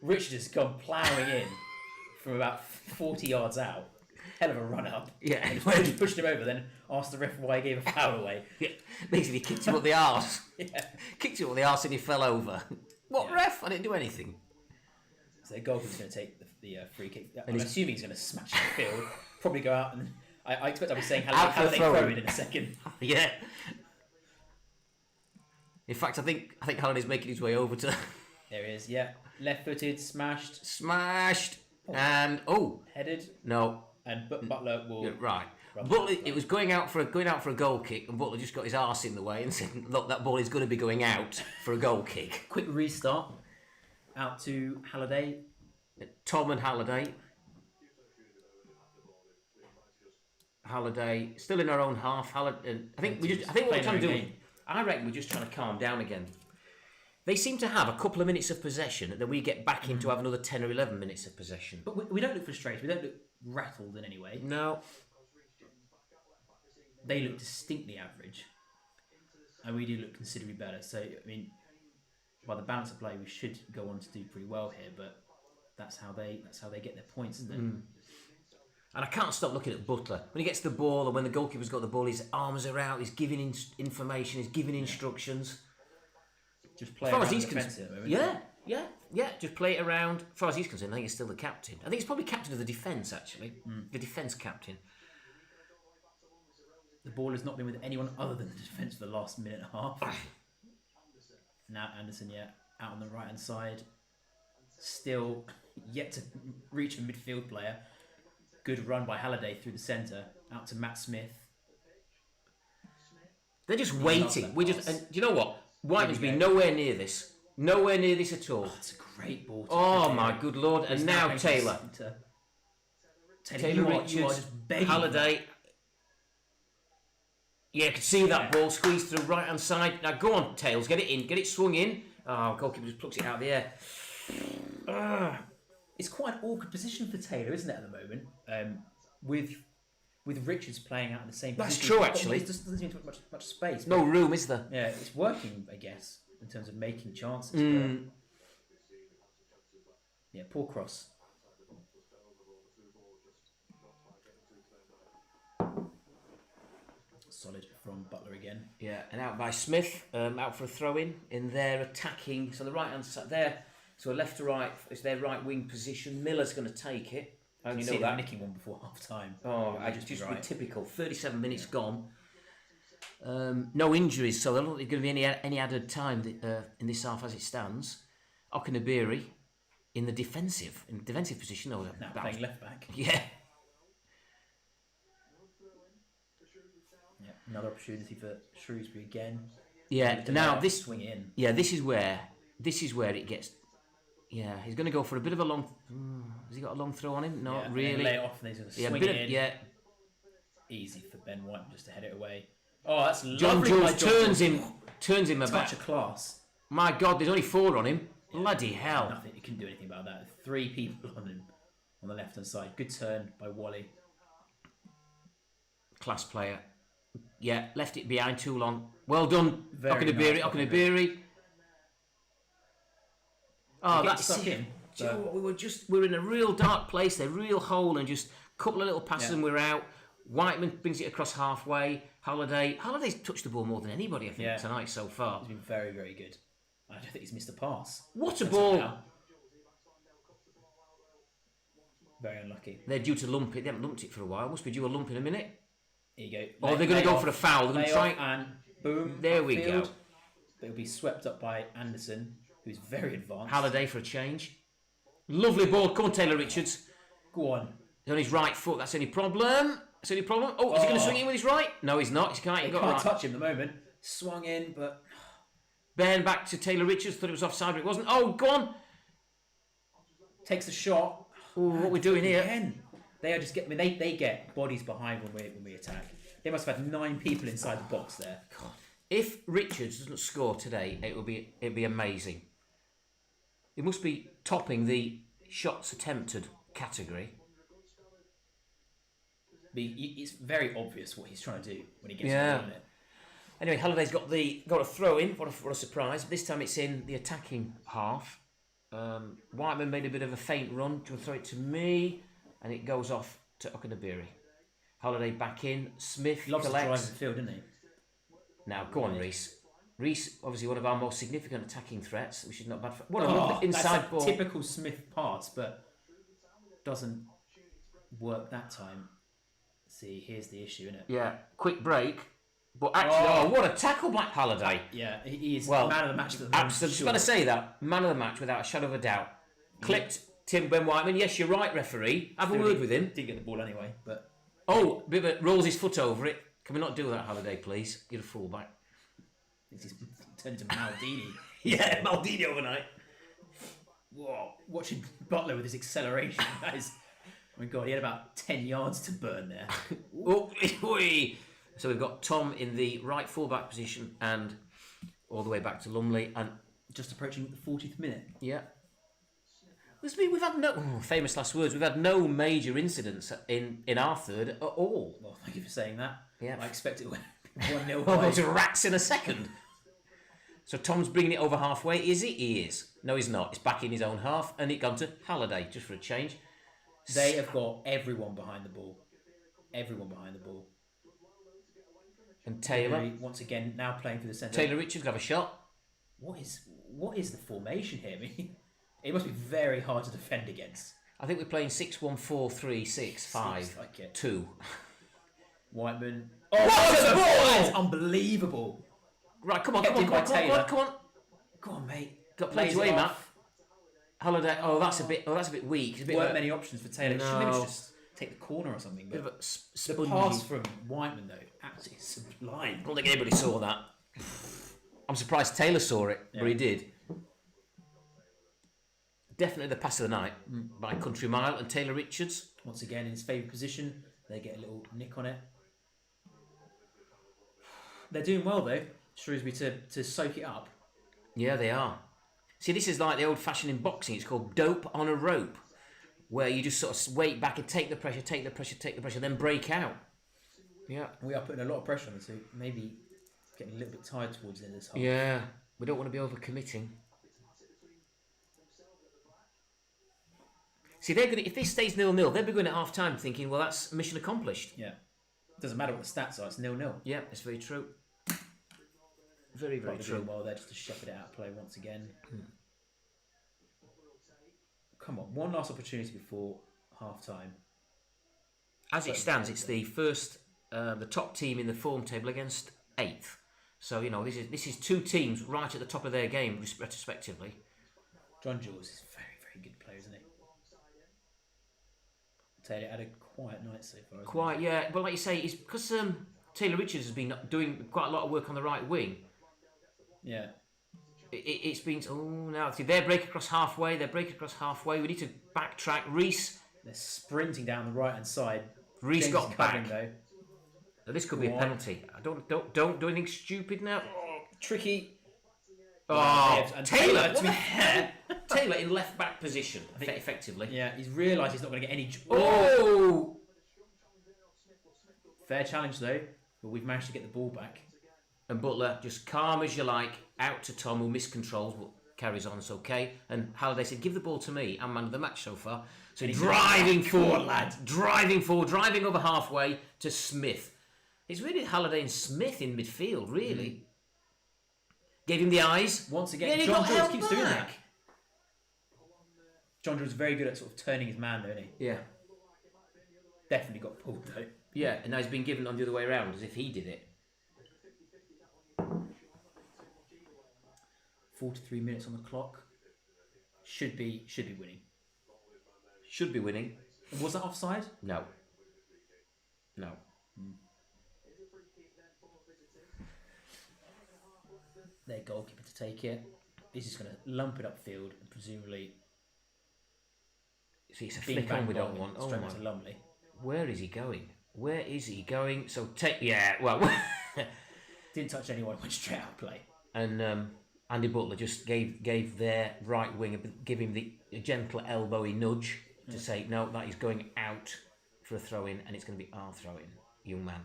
Richard has gone ploughing in from about 40 yards out. Hell of a run up. Yeah. And he pushed him over, then asked the ref why he gave a foul away. Yeah. Basically kicked him up the arse. Yeah. Kicked him up the arse and he fell over. What ref? I didn't do anything. So the goalkeeper's going to take the free kick. I'm assuming he's going to smash it in the field. Probably go out and I expect I'll be saying how they throw it in a second. Yeah. In fact, I think Halliday's making his way over to. There he is. Yeah. Left-footed, smashed, and headed. No. And Butler will. Yeah, right. Butler, it was going out for a goal kick, and Butler just got his arse in the way and said, "Look, that ball is going to be going out for a goal kick." Quick restart. Out to Halliday. Tom and Halliday still in our own half. I think what we're trying to do. I reckon we're just trying to calm down again. They seem to have a couple of minutes of possession, and then we get back into have another 10 or 11 minutes of possession. But we don't look frustrated. We don't look rattled in any way. No. They look distinctly average, and we do look considerably better. So I mean, by the balance of play, we should go on to do pretty well here. But that's how they get their points, isn't it? And I can't stop looking at Butler when he gets the ball, and when the goalkeeper's got the ball, his arms are out. He's giving information. He's giving instructions. Just play around the defence at the moment. Yeah. Just play it around. As far as he's concerned, I think he's still the captain. I think he's probably captain of the defence, actually. The defence captain. The ball has not been with anyone other than the defence for the last minute and a half. Now Anderson, out on the right-hand side. Still yet to reach a midfield player. Good run by Halliday through the centre. Out to Matt Smith. They're just waiting. And do you know what? Whiteman's been nowhere near this. Nowhere near this at all. Oh, it's a great ball. Oh my good lord! And now Taylor. Taylor, you are just begging. Halliday. Yeah, you can see that ball squeezed through right hand side. Now go on, Tails, get it in, get it swung in. Oh, goalkeeper just plucks it out of the air. It's quite an awkward position for Taylor, isn't it, at the moment? With Richards playing out in the same position. That's true, actually. There doesn't seem to be much space. No room, is there? Yeah, it's working, I guess, in terms of making chances. But, yeah, poor cross. Solid from Butler again. Yeah, and out by Smith, out for a throw-in their attacking. So the right-hand side there, so left to right, it's their right wing position. Miller's going to take it. You know that nicking one before half time. Oh, just be typical. 37 minutes gone. No injuries, so there don't think going to be any added time in this half as it stands. Okanabiri in the defensive position. Now playing left back. Yeah. Yeah, another opportunity for Shrewsbury again. Yeah. Now this swing in. Yeah, this is where it gets. Yeah, he's going to go for a bit of a long. Has he got a long throw on him? Not really. Lay it off and he's going to swing in. Easy for Ben White just to head it away. Oh, that's John lovely. Jules turns him about. Touch of class. My God, there's only 4 on him. Bloody hell! Nothing. He couldn't do anything about that. 3 people on him on the left hand side. Good turn by Wally. Class player. Yeah, left it behind too long. Well done, Okanabiri. Okanabiri. Oh, that's stuck in. Do you know what? We were in a real dark place, a real hole, and just a couple of little passes and we're out. Whiteman brings it across halfway. Holiday's touched the ball more than anybody, I think, tonight so far. He's been very, very good. I don't think he's missed a pass. What a ball! Very unlucky. They're due to lump it. They haven't lumped it for a while. Must be due a lump in a minute. Here you go. Or they're going to go for a foul. They're going to try and boom. There we go. It'll be swept up by Anderson, who's very advanced. Holiday for a change. Lovely ball. Come on, Taylor Richards. Go on. He's on his right foot. That's any problem? Oh, is he going to swing in with his right? No, he's not. He can't touch him at the moment. Swung in, but... Bairn back to Taylor Richards. Thought it was offside, but it wasn't. Oh, go on. Takes a shot. Ooh, what we're doing here? Again. They are just getting... they get bodies behind when we attack. They must have had 9 people inside the box there. God. If Richards doesn't score today, it'd be amazing. It must be topping the shots attempted category. It's very obvious what he's trying to do when he gets on it. Anyway, Holliday's got a throw in. What a surprise! This time it's in the attacking half. Whiteman made a bit of a faint run to throw it to me, and it goes off to Okanabiri. Holliday back in. Smith he loves collects. To drive the field, doesn't he? Now go on, Reese. Reese, obviously one of our most significant attacking threats, which is not bad. What a lovely inside that's ball. Typical Smith pass, but doesn't work that time. See, here's the issue, isn't it? Yeah, quick break. But actually, what a tackle, Black Holiday. Yeah, he is man of the match. Absolutely. Just got to say that. Man of the match without a shadow of a doubt. Clipped Tim Ben Whiteman. Yes, you're right, referee. Have a word with him. Didn't get the ball anyway, but... Bibbert rolls his foot over it. Can we not do that, Holiday, please? You're a fullback. He's turned into Maldini. Yeah, Maldini overnight. Whoa. Watching Butler with his acceleration, that is... Oh my God, he had about 10 yards to burn there. So we've got Tom in the right fullback position and all the way back to Lumley and just approaching the 40th minute. Yeah. We've had no famous last words. We've had no major incidents in our third at all. Well, thank you for saying that. Yeah. I expect it 1-0. All those rats in a second. So Tom's bringing it over halfway. Is he? He is. No, he's not. It's back in his own half and it gone to Halliday just for a change. They have got everyone behind the ball. Everyone behind the ball. And Taylor once again now playing for the centre. Taylor Richards got a shot. What is the formation here? I mean, it must be very hard to defend against. I think we're playing 6-1-4-3-6-5 like it. 2. Whiteman. Oh, what a ball! It's unbelievable. Right, come on. Come on. Go on, mate. Got plenty to aim at. Holiday. Oh, that's a bit weak. There weren't many options for Taylor. No. Maybe just take the corner or something. But the pass from Whiteman, though, absolutely sublime. I don't think anybody saw that. I'm surprised Taylor saw it, but he did. Definitely the pass of the night by country mile. And Taylor Richards. Once again, in his favourite position. They get a little nick on it. They're doing well, though, Shrewsbury, to soak it up. Yeah, they are. See, this is like the old-fashioned in boxing. It's called dope on a rope, where you just sort of wait back and take the pressure, then break out. Yeah. We are putting a lot of pressure on the two. Maybe getting a little bit tired towards the end of this half. Yeah. We don't want to be over-committing. See, they're going to, if this stays 0-0, they'll be going at half-time thinking, well, that's mission accomplished. Yeah. Doesn't matter what the stats are, it's 0-0. Yeah, it's very true. Very, very true. Well, there just to shepherd it out of play once again. Come on, one last opportunity before half-time. As it stands, it's the first, the top team in the form table against 8th. So, you know, this is two teams right at the top of their game, respectively. John Jules is a very, very good player, isn't he? Taylor had a quiet night so far. Quiet, yeah. But like you say, it's because Taylor Richards has been doing quite a lot of work on the right wing. Yeah. It's been... Oh, now, see, they're breaking across halfway. We need to backtrack. Reese... They're sprinting down the right-hand side. Reese got back. Though. Now, this could be a penalty. Don't do anything stupid now. Oh, tricky. Oh, Taylor! Taylor in left-back position, effectively. Yeah, he's realised he's not going to get any... Oh! Fair challenge, though. But we've managed to get the ball back. And Butler, just calm as you like, out to Tom, who miscontrols. But carries on. It's okay. And Halliday said, "Give the ball to me. I'm man of the match so far." So driving forward, lad, driving over halfway to Smith. It's really Halliday and Smith in midfield, really. Gave him the eyes. Once again, he John got Jules held keeps doing that. back. John Jules is very good at sort of turning his man, though, isn't he? Yeah. Definitely got pulled, though. Yeah, and now he's been given on the other way around, as if he did it. 43 minutes on the clock. Should be winning. Should be winning. Was that offside? No. Their goalkeeper to take it. He's just going to lump it upfield and presumably. See, it's a flick on we don't want. Oh straight my! to Lumley. Where is he going? So take. Yeah. Well. Didn't touch anyone. Went straight out play. And Andy Butler just gave their right wing give him a gentle elbowy nudge to say no, that is going out for a throw in, and it's going to be our throw in, young man.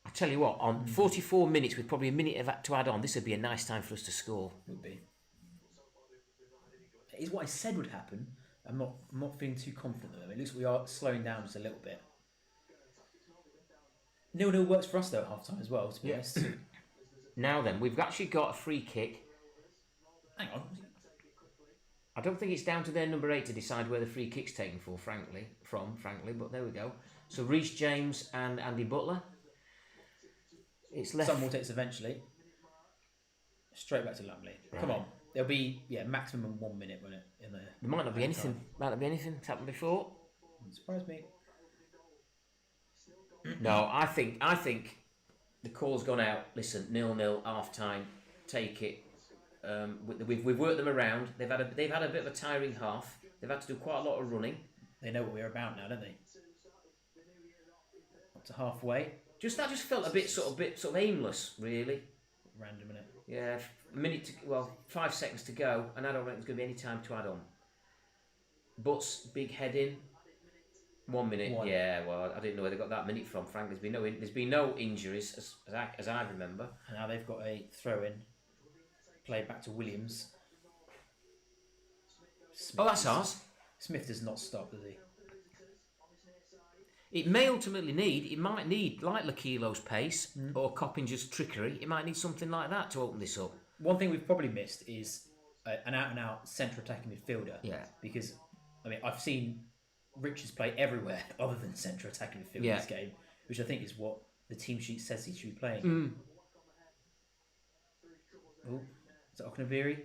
I tell you what, on 44 minutes with probably a minute to add on, this would be a nice time for us to score. Would be. It is what I said would happen. I'm not feeling too confident though. It looks like we are slowing down just a little bit. 0-0 works for us though at half time as well, to be honest. Now then, we've actually got a free kick. Hang on. I don't think it's down to their number 8 to decide where the free kick's taken frankly, but there we go. So Reece James and Andy Butler. It's left. Someone will take this eventually. Straight back to Lumley. Right. Come on. There'll be maximum 1 minute, won't it? In there. There might not be anything. It's happened before. Doesn't surprise me. No, I think the call's gone out. Listen, 0-0, half time. Take it. We've worked them around. They've had a bit of a tiring half. They've had to do quite a lot of running. They know what we're about now, don't they? Up to halfway. That just felt a bit sort of aimless, really. Random, innit? Yeah, 5 seconds to go, and I don't think there's going to be any time to add on. Butts, big head in. 1 minute. Yeah, well, I didn't know where they got that minute from. Frankly, there's been no injuries as I remember. And now they've got a throw in. Play back to Williams. That's ours. Smith does not stop, does he? It may ultimately might need like Lakilo's pace or Coppinger's trickery. It might need something like that to open this up. One thing we've probably missed is an out-and-out centre attacking midfielder. Yeah. Because, I've seen Richards play everywhere other than centre attacking midfield in this game, which I think is what the team sheet says he should be playing. Oh, is that Oknaviri?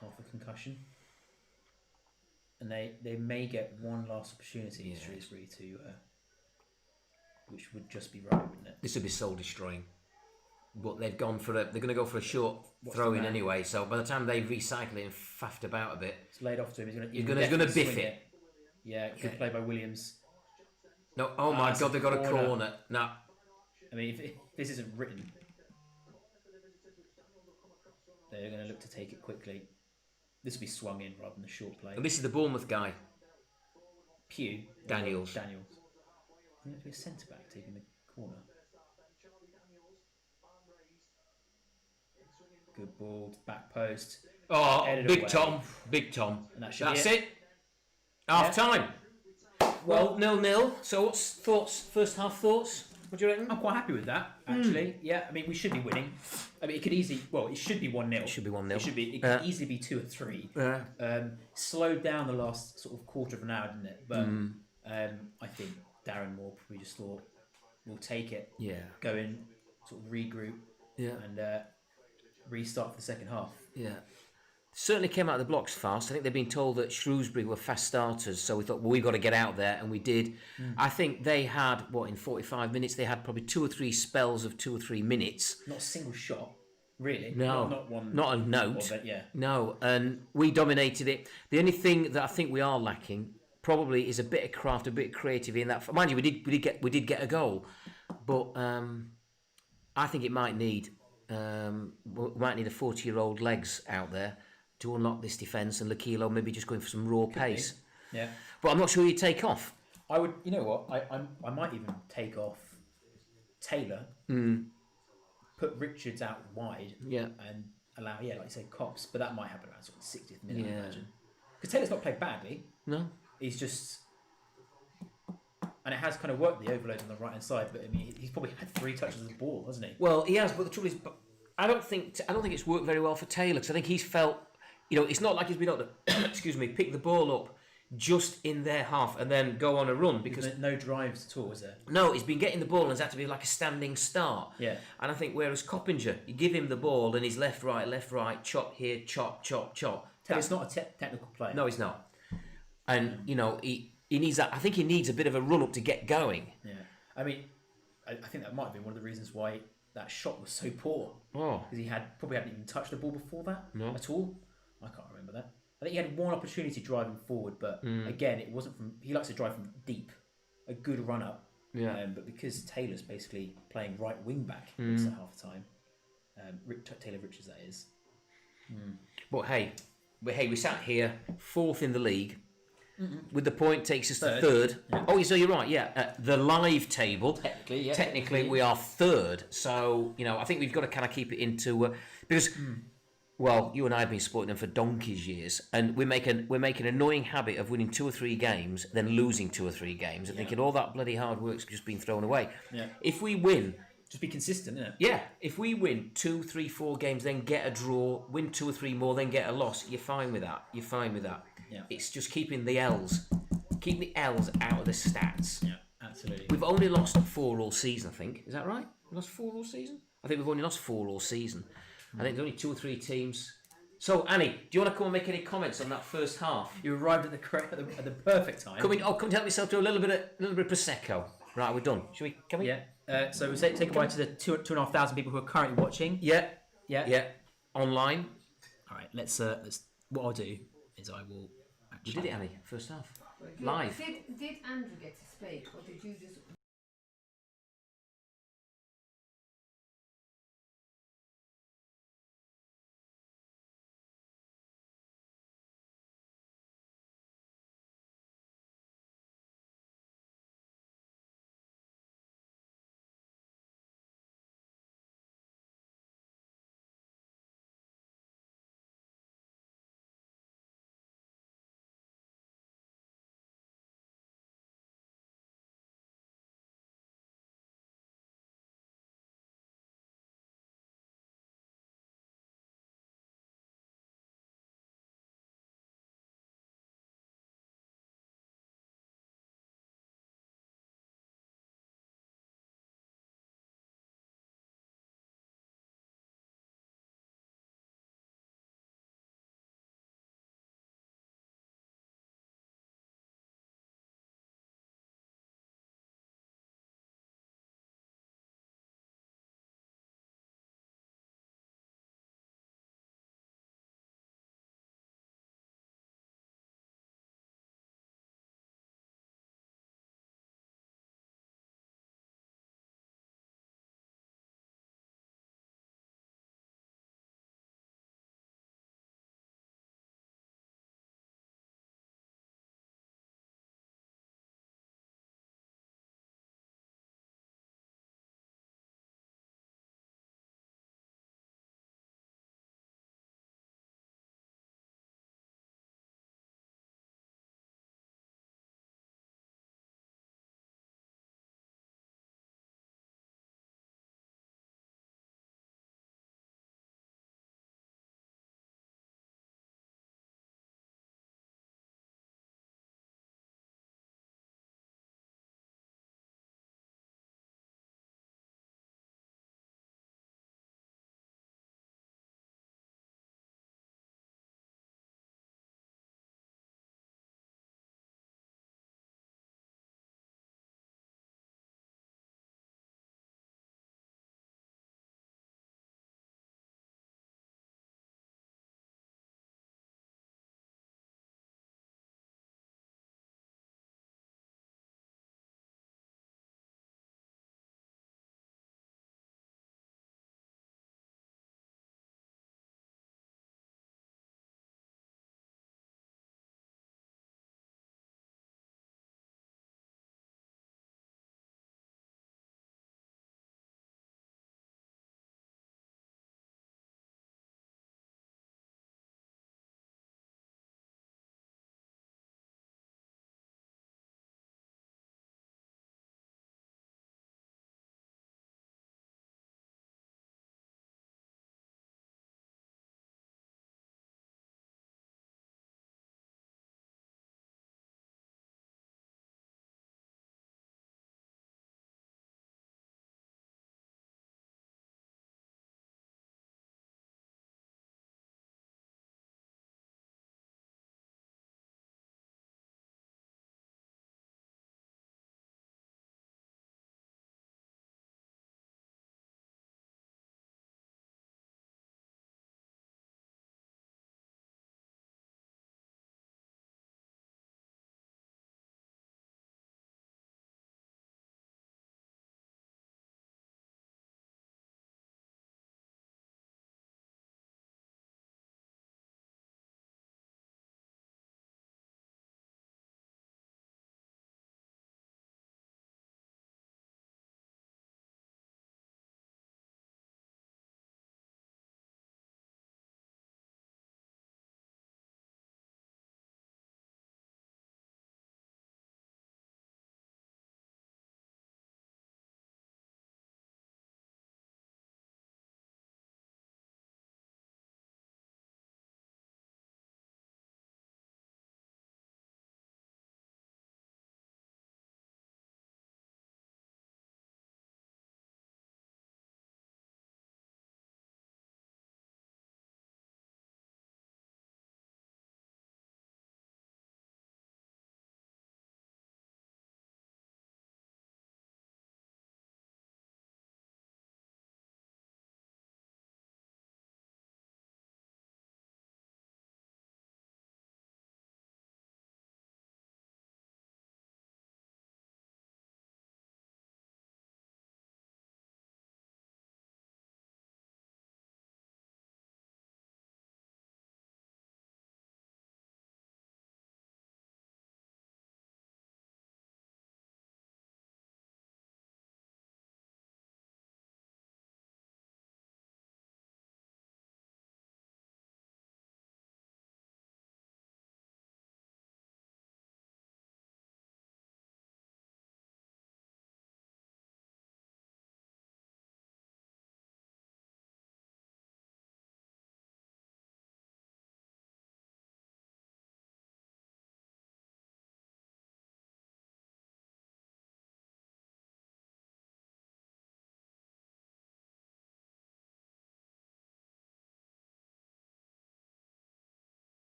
Half a concussion. And they may get one last opportunity in Shrewsbury to, which would just be right, wouldn't it? This would be soul destroying, but they're going to go for a short throw in anyway. So by the time they recycle it and faffed about a bit, it's laid off to him. He's going to biff it. Yeah, good play by Williams. No, oh my God, they've got a corner. No, if this isn't written, they're going to look to take it quickly. This will be swung in rather than a short play. And this is the Bournemouth guy. Pugh. Daniels. I think it'll be a centre back taking the corner. Good ball, back post. Oh, Big away. Tom. Big Tom. And that's it. Half time. Well, 0-0. So what's thoughts? First half thoughts? What do you reckon? I'm quite happy with that, actually. Yeah, we should be winning. It could easily... Well, it should be 1-0. It should be 1-0. It could easily be 2 or 3. Slowed down the last sort of quarter of an hour, didn't it? But I think Darren Moore probably just thought, we'll take it. Yeah. Go in, sort of regroup. Yeah. And restart for the second half. Yeah. Certainly came out of the blocks fast. I think they've been told that Shrewsbury were fast starters, so we thought, well, we've got to get out there, and we did. I think they had, in 45 minutes, they had probably 2 or 3 spells of 2 or 3 minutes. Not a single shot, really. No. Not one. Not a note. Yeah. No, and we dominated it. The only thing that I think we are lacking probably is a bit of craft, a bit of creativity in that. Mind you, we did get a goal, but I think it might need a 40-year-old legs out there to unlock this defence, and Lakilo maybe just going for some raw pace. Yeah. But I'm not sure you'd take off. I would, you know what, I might even take off Taylor. put Richards out wide Yeah. and allow, like you say, Cops, but that might happen around sort of 60th minute, I Yeah. imagine. Because Taylor's not played badly. No. He's just... And it has kind of worked, the overload on the right-hand side, but I mean, he's probably had 3 touches of the ball, hasn't he? Well, he has, but the trouble is, I don't think it's worked very well for Taylor, because I think he's felt, it's not like he's been able to, pick the ball up just in their half and then go on a run, because No drives at all, is there? no, he's been getting the ball and it's had to be like a standing start. Yeah. And I think whereas Coppinger, you give him the ball and he's left, right, chop here, chop. Taylor's not a technical player. No, he's not. And he needs that. I think he needs a bit of a run up to get going. Yeah. I mean, I think that might have been one of the reasons why that shot was so poor. Oh. Because he probably hadn't even touched the ball before that at all. I can't remember that. I think he had one opportunity driving forward, but again, it wasn't from... He likes to drive from deep. A good run up. Yeah. But because Taylor's basically playing right wing back most of half the time, Taylor Richards, that is. But hey, we sat here 4th in the league. With the point takes us to 3rd. Yeah. Oh, so you're right. Yeah, the live table. Technically, we are 3rd. So I think we've got to kind of keep it into because, well, you and I have been supporting them for donkey's years, and we're making an annoying habit of winning 2 or 3 games, then losing 2 or 3 games, and thinking all that bloody hard work's just been thrown away. Yeah. If we win. Just be consistent, isn't it? Yeah, if we win 2, 3, 4 games, then get a draw, win 2 or 3 more, then get a loss, you're fine with that. Yeah. It's just keeping the L's out of the stats. Yeah, absolutely. We've only lost 4 all season, I think. Is that right? We lost 4 all season? I think we've only lost 4 all season. I think there's only 2 or 3 teams. So, Annie, do you want to come and make any comments on that first half? You arrived at the perfect time. Come to help yourself to a little bit of prosecco. Right, we're done. Can we? Yeah. So we'll say take a bite to the 2,500 people who are currently watching. Yeah. Yeah. Online. All right. Let's. What I'll do is I will. We did it, Annie. First half. Live. Did Andrew get to speak, or did you just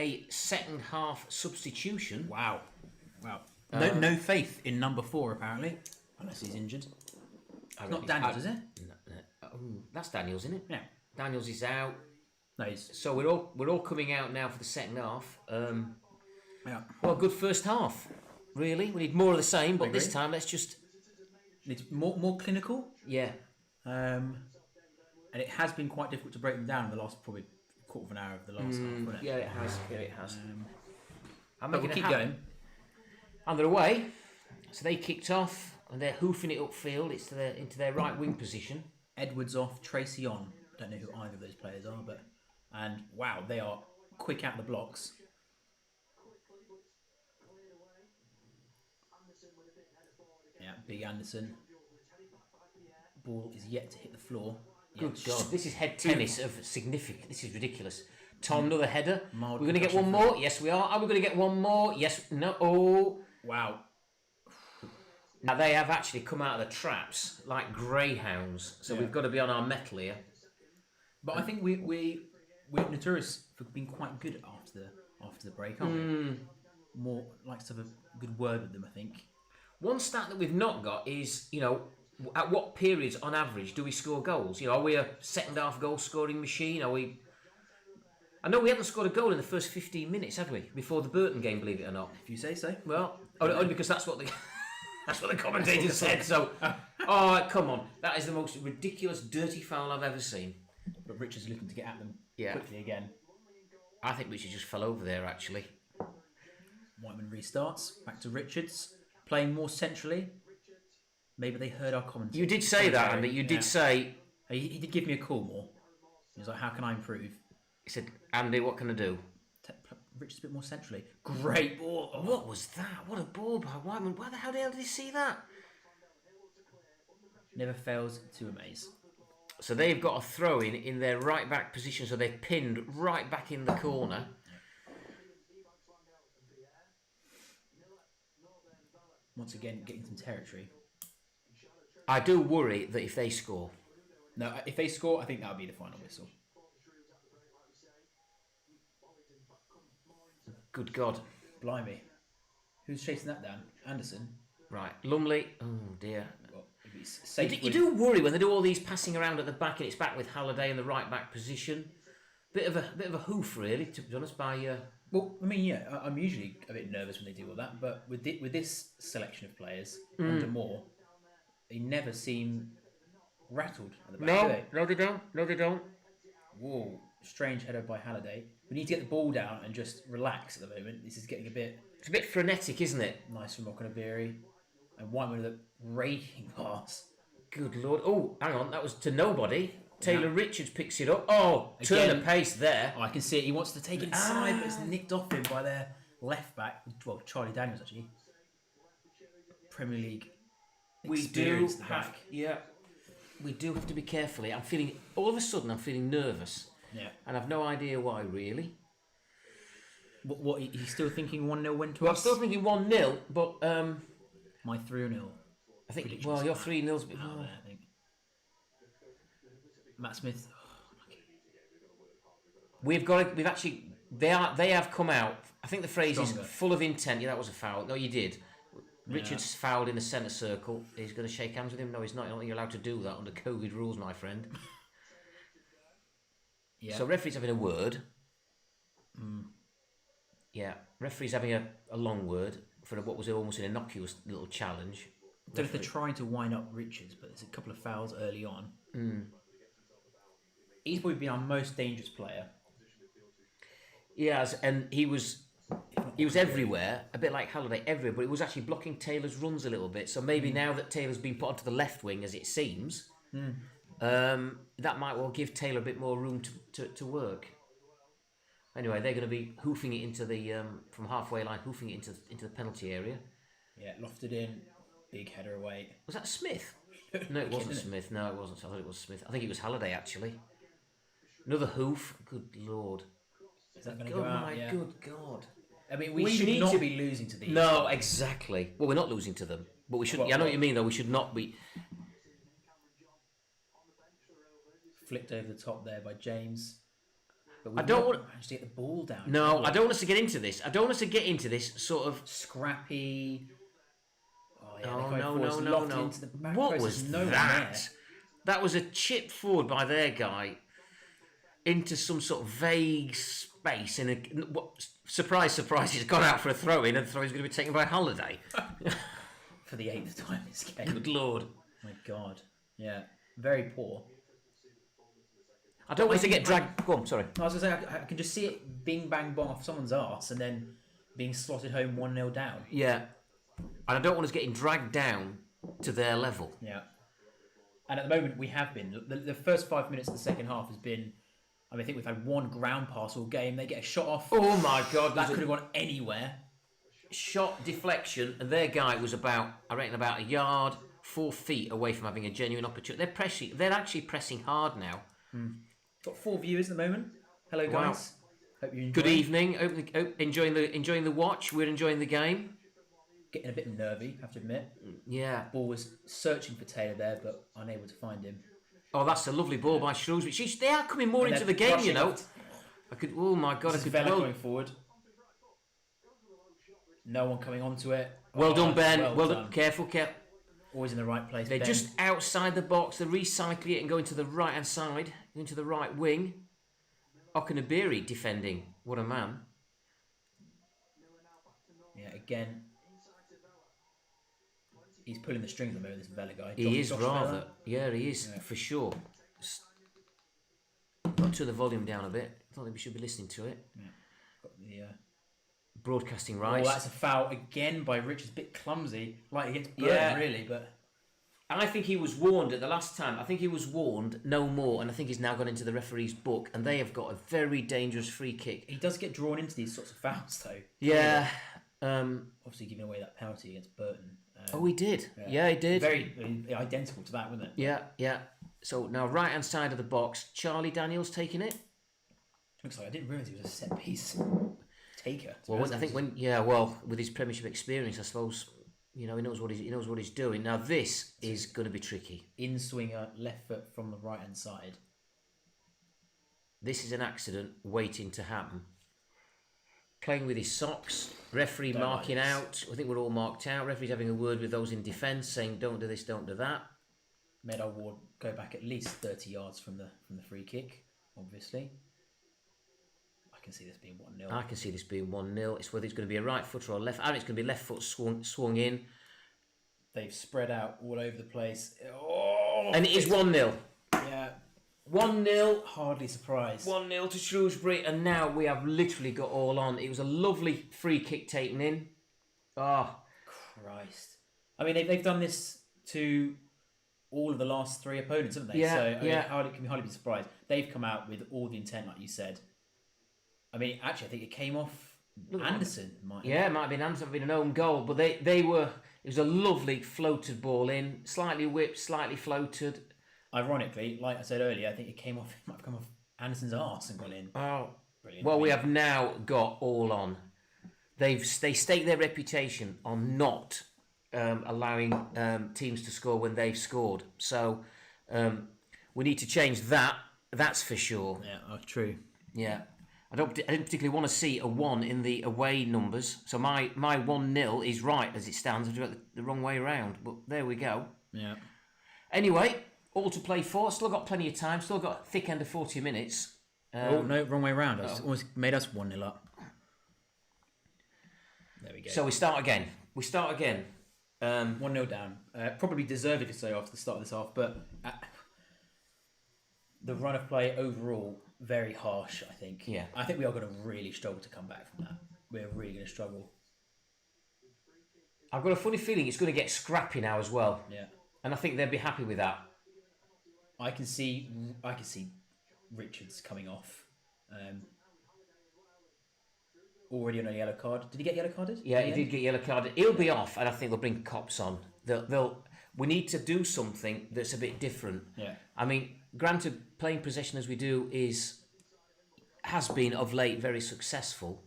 a second half substitution. Wow. No faith in number 4 apparently, unless he's injured. It's not Daniels, is it? That's Daniels, isn't it? Yeah. Daniels is out. No, he's... So we're all coming out now for the second half. Yeah. Well, good first half. Really, we need more of the same, but this agree. time let's just It's more clinical. yeah. And it has been quite difficult to break them down in the last probably quarter of an hour of the last half, wasn't it? Yeah, it has. Yeah, it has. I'm But we'll keep going. And they're away, so they kicked off and they're hoofing it upfield. It's into their right wing position. Edwards off, Tracy on. Don't know who either of those players are, but wow, they are quick out the blocks. Yeah, Big Anderson. Ball is yet to hit the floor. Good God, this is head tennis of significance. This is ridiculous. Tom, another header. Mild We're going to get one concussion more. Yes, we are. Are we going to get one more? Yes. No. Oh. Wow. Now they have actually come out of the traps like greyhounds, so we've got to be on our mettle here. But I think we're notorious for being quite good after the break, aren't we? More likes to have a good word with them, I think. One stat that we've not got is, at what periods on average do we score goals? Are we a second half goal scoring machine? Are we? I know we haven't scored a goal in the first 15 minutes, have we? Before the Burton game, believe it or not. If you say so. Well, only because that's what the that's what the commentator said. So, oh come on, that is the most ridiculous, dirty foul I've ever seen. But Richards looking to get at them Yeah. quickly again. I think Richard just fell over there actually. Whiteman restarts. Back to Richards. Playing more centrally. Maybe they heard our commentary. You did say that, Andy. You did say. He did give me a call more. He was like, how can I improve? He said, Andy, what can I do? Richards a bit more centrally. Great ball. Oh. What was that? What a ball by Whiteman. Why the hell did he see that? Never fails to amaze. So they've got a throw in their right back position, so they've pinned right back in the corner. Once again, getting some territory. I do worry that if they score. No, if they score, I think that would be the final whistle. Good God. Blimey. Who's chasing that down? Anderson? Right. Lumley. Oh, dear. Well, it's safe You do worry when they do all these passing around at the back and it's back with Halliday in the right back position. Bit of a hoof, really, to be honest, by... Well, I mean, yeah, I'm usually a bit nervous when they do all that, but with this selection of players, under Moore, they never seem rattled at the back, do they? No, they don't. Whoa, strange header by Halliday. We need to get the ball down and just relax at the moment. This is getting a bit... It's a bit frenetic, isn't it? Nice from Mokanabiri. And Whiteman with a raking pass. Good Lord. Oh, hang on, that was to nobody. Taylor Richards picks it up. Oh, turn of pace there. Oh, I can see it. He wants to take it inside, but it's nicked off him by their left back. Well, Charlie Daniels, actually. Premier League We do have, we do have to be careful here. All of a sudden, I'm feeling nervous. Yeah. And I've no idea why, really. What he's still thinking 1-0 win to Well, I'm us? still thinking 1-0, but... My 3-0. I think, well, your 3-0's a bit more. I think. Matt Smith. They have come out. I think the phrase Stronger. is full of intent. Yeah, that was a foul. No, you did. Richards fouled in the centre circle. He's going to shake hands with him. No, he's not. You're allowed to do that under COVID rules, my friend. Yeah. So referee's having a word. Yeah, referee's having a long word for what was almost an innocuous little challenge. I don't know if they're trying to wind up Richards, but there's a couple of fouls early on. He's probably been our most dangerous player. Yes, and he was everywhere, a bit like Halliday, everywhere, but he was actually blocking Taylor's runs a little bit. So maybe now that Taylor's been put onto the left wing, as it seems, that might well give Taylor a bit more room to work. Anyway, they're going to be hoofing it into the from halfway line, hoofing it into the penalty area. Yeah, lofted in, big header away. Was that Smith? No, it wasn't Smith. No, it wasn't. I thought it was Smith. I think it was Halliday actually. Another hoof. Good Lord. Is that going to go out? My Yeah. good God. I mean, we should not be losing to these. No, exactly. Well, we're not losing to them, but we should. I know what you mean, though. We should not be. Flicked over the top there by James. But I don't want. managed to get the ball down. No, have I we? don't want us to get into this. I don't want us to get into this sort of. Scrappy. Oh yeah, Oh they're coming no, forwards, no, no, lofted no! into the back What post. was There's no one that? there. That was a chip forward by their guy into some sort of vague space. Surprise, surprise! He's gone out for a throw in, and the throw is going to be taken by Holiday. For the 8th time this game. Good lord! My God. Yeah, very poor. I don't want us to get dragged. Go on, sorry. I was going to say, I can just see it bing bang bong off someone's arse and then being slotted home 1-0 down. Yeah, and I don't want us getting dragged down to their level. Yeah. And at the moment, we have been. The first 5 minutes of the second half has been. I mean, I think we've had one ground pass all game. They get a shot off. Oh my God! That could have gone anywhere. Shot deflection, and their guy was about a yard, 4 feet away from having a genuine opportunity. They're pressing. They're actually pressing hard now. Got 4 viewers at the moment. Hello, Wow. guys. Hope you enjoy. Good evening. Enjoying the watch. We're enjoying the game. Getting a bit nervy, have to admit. Yeah. Ball was searching for Taylor there, but unable to find him. Oh, that's a lovely ball by Shrewsbury. They are coming more And into they're the game, rushing you know. up. I could. Oh my God! This I is could. Vela Well, going forward. No one coming onto it. well done, Oh, Ben. Well done. Careful. Always in the right place. They're Ben. just outside the box. They're recycling it and going to the right hand side, into the right wing. Okanabiri defending. What a man. Yeah, again. He's pulling the strings at the moment, this Vela guy. He is Josh rather. Vela. Yeah, he is, for sure. Got to turn the volume down a bit. I don't think we should be listening to it. Yeah. Got the, Broadcasting Oh, rights. that's a foul again by Richards. A bit clumsy. Like against Burton, Yeah. really, but... I think he was warned at the last time. I think he was warned no more, and I think he's now gone into the referee's book, and they have got a very dangerous free kick. He does get drawn into these sorts of fouls, though. Yeah. Obviously giving away that penalty against Burton. Oh, he did. Yeah, he did. Very identical to that, wasn't it? Yeah. So now right hand side of the box, Charlie Daniels taking it. Looks like I didn't realise he was a set piece taker. Well, I think with his Premiership experience, I suppose, he knows what he's doing. Now this is going to be tricky. In swinger, left foot from the right hand side. This is an accident waiting to happen. Playing with his socks, referee Don't marking like this. out. I think we're all marked out. Referee's having a word with those in defence, saying don't do this, don't do that. Made our Ward go back at least 30 yards from the free kick, obviously. I can see this being 1-0. I can see this being 1-0. It's whether it's going to be a right foot or a left. I think it's going to be left foot swung in. They've spread out all over the place. Oh, And it is 1-0. yeah. 1-0. Hardly surprised. 1-0 to Shrewsbury, and now we have literally got all on. It was a lovely free kick taken in. Christ. I mean, they've done this to all of the last 3 opponents, haven't they? Yeah, So, I yeah. mean, can we hardly be surprised. They've come out with all the intent, like you said. I mean, actually, I think it came off Anderson. It might have been Anderson, been an own goal, but they were. It was a lovely floated ball in, slightly whipped, slightly floated. Ironically, like I said earlier, I think it might have come off Anderson's arse and gone in. Oh, Brilliant. well, we have now got all on. They stake their reputation on not allowing teams to score when they've scored. So we need to change that. That's for sure. Yeah, true. Yeah. I didn't particularly want to see a 1 in the away numbers. So my 1-0 is right as it stands. I've got the wrong way around. But there we go. Yeah. Anyway, all to play for. Still got plenty of time. Still got a thick end of 40 minutes. Oh, no, wrong way around. It's almost made us 1-0 up. There we go. So we start again. 1-0 down. Probably deserved to say after the start of this half, but the run of play overall, very harsh, I think. Yeah. I think we are going to really struggle to come back from that. We're really going to struggle. I've got a funny feeling it's going to get scrappy now as well. Yeah. And I think they'd be happy with that. I can see Richards coming off. Already on a yellow card. Did he get yellow carded? Yeah, he did get yellow carded. He'll be off, and I think they'll bring cops on. We need to do something that's a bit different. Yeah. I mean, granted, playing possession as we do has been of late very successful,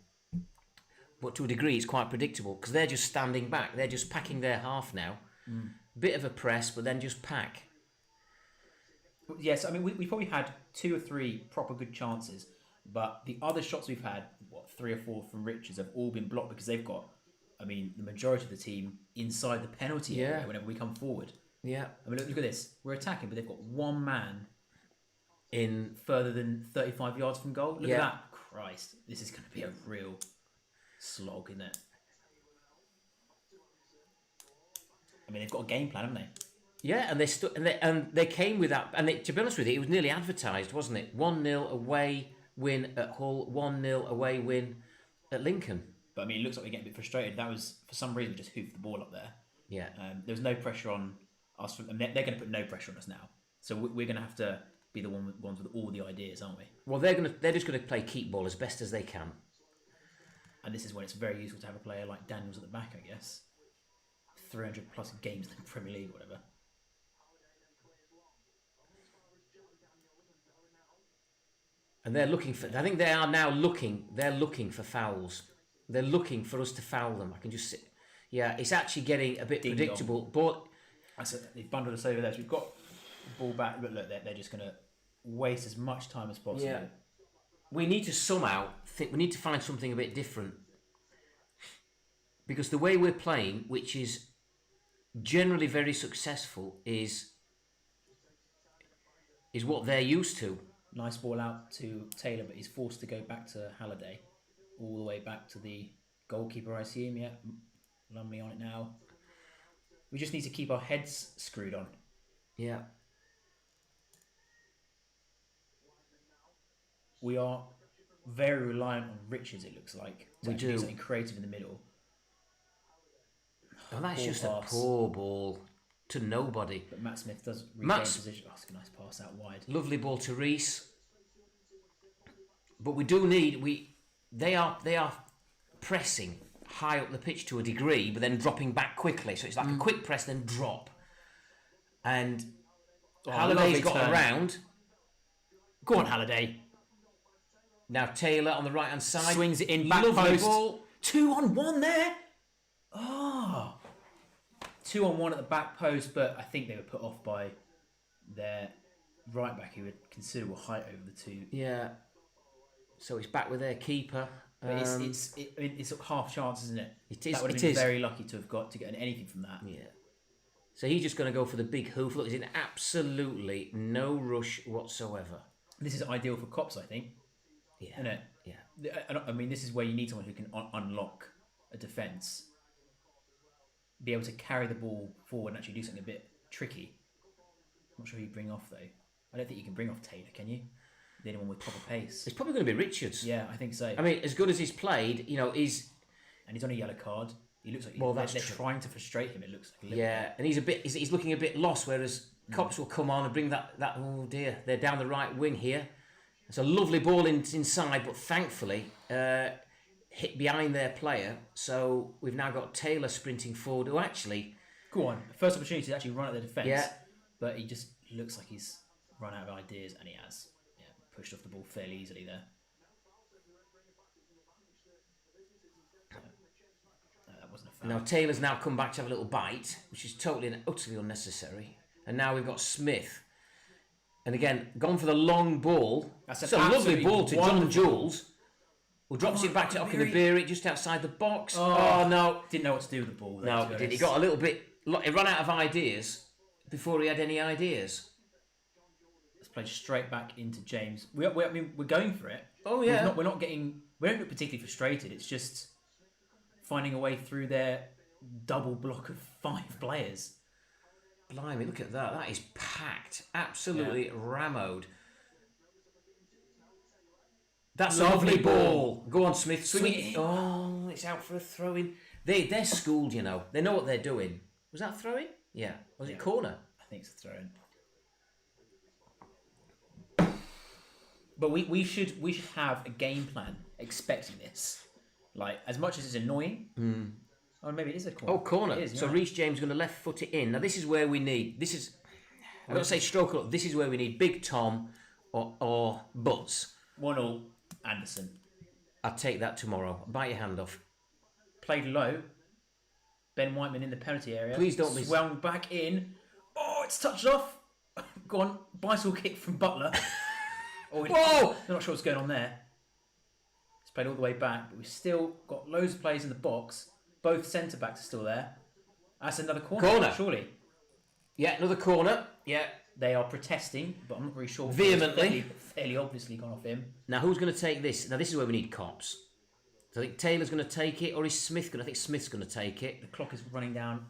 but to a degree it's quite predictable because they're just standing back. They're just packing their half now. Bit of a press, but then just pack. Yes, I mean, we probably had 2 or 3 proper good chances, But the other shots we've had, 3 or 4 from Richards, have all been blocked because they've got, the majority of the team inside the penalty area whenever we come forward. Yeah. Look at this. We're attacking, but they've got one man in further than 35 yards from goal. Look at that. Christ, this is going to be a real slog, isn't it? They've got a game plan, haven't they? Yeah, and they came with that. And to be honest with you, it was nearly advertised, wasn't it? 1-0 away win at Hull, 1-0 away win at Lincoln. But it looks like we're getting a bit frustrated. That was, for some reason, we just hoofed the ball up there. Yeah. There was no pressure on us. They're going to put no pressure on us now. So we're going to have to be the ones with all the ideas, aren't we? Well, they're just going to play keep ball as best as they can. And this is when it's very useful to have a player like Daniels at the back, I guess. 300 plus games in the Premier League, or whatever. And they're looking for. I think they are now looking. They're looking for fouls. They're looking for us to foul them. I can just see. Yeah, it's actually getting a bit predictable. But they've bundled us over there. So we've got the ball back. But look, they're just going to waste as much time as possible. Yeah. We need to somehow think. We need to find something a bit different. Because the way we're playing, which is generally very successful, is what they're used to. Nice ball out to Taylor, but he's forced to go back to Halliday. All the way back to the goalkeeper, I see him, yeah. Lumley on it now. We just need to keep our heads screwed on. Yeah. We are very reliant on Richards, it looks like. To we do. Something creative in the middle. Oh, that's poor just pass. A poor ball to nobody. But Matt Smith does regain position. Oh, it's a nice pass out wide. Lovely ball to Reese. But we do need... They are pressing high up the pitch to a degree, but then dropping back quickly. So it's like a quick press, then drop. And Halliday's got around. Go on, Halliday. Now Taylor on the right-hand side. Swings it in, back Lovely post. Ball. 2-on-1 there. Oh. 2-on-1 at the back post, but I think they were put off by their right back, who had considerable height over the two. Yeah. So it's back with their keeper. But it's half chance, isn't it? It is. That would have been very lucky to get anything from that. Yeah. So he's just going to go for the big hoof. Look, he's in absolutely no rush whatsoever. This is ideal for Cops, I think. Yeah. Isn't it? Yeah. This is where you need someone who can unlock a defence, be able to carry the ball forward and actually do something a bit tricky. I'm not sure who you bring off, though. I don't think you can bring off Taylor, can you? Anyone with proper pace. It's probably going to be Richards. Yeah, I think so. As good as he's played, he's... And he's on a yellow card. He looks like they're trying to frustrate him, it looks like. And he's looking a bit lost, whereas Cops will come on and bring that... Oh, dear. They're down the right wing here. It's a lovely ball inside, but thankfully hit behind their player. So we've now got Taylor sprinting forward, who actually... Go on. First opportunity to actually run at the defence. Yeah. But he just looks like he's run out of ideas, and he has. Pushed off the ball fairly easily there. That wasn't a foul. Now Taylor's now come back to have a little bite, which is totally and utterly unnecessary. And now we've got Smith. And again, gone for the long ball. That's a lovely ball to John Jules, who drops it back to Okinabeere just outside the box. Oh, no. Didn't know what to do with the ball. No, he didn't. He got a little bit... He ran out of ideas before he had any ideas. Played straight back into James. We're going for it. Oh yeah. We don't look particularly frustrated. It's just finding a way through their double block of 5 players. Blimey, look at that. That is packed. Absolutely rammed. That's a lovely ball. Go on, Smith. Swing it. Oh, it's out for a throw-in. They're schooled, They know what they're doing. Was that throw-in? Yeah. Was it corner? I think it's a throw-in. But we should have a game plan expecting this. Like, as much as it's annoying. Oh, maybe it is a corner. Oh, corner. It is, so Reece James is going to left foot it in. Now this is where we need. I'm going to say stroke up. This is where we need Big Tom or Butts. 1-1 Anderson. I'll take that tomorrow. Bite your hand off. Played low. Ben Whiteman in the penalty area. Please don't miss. Swung back in. Oh, it's touched off. Go on. Bicycle kick from Butler. Whoa! I'm not sure what's going on there. played all the way back, but we've still got loads of players in the box. Both centre backs are still there. That's another corner. Surely. Yeah, another corner. Yeah. They are protesting, but I'm not really sure. Vehemently. Fairly obviously gone off him. Now, who's going to take this? Now, this is where we need cops. So I think Taylor's going to take it, or is Smith going to? I think Smith's going to take it. The clock is running down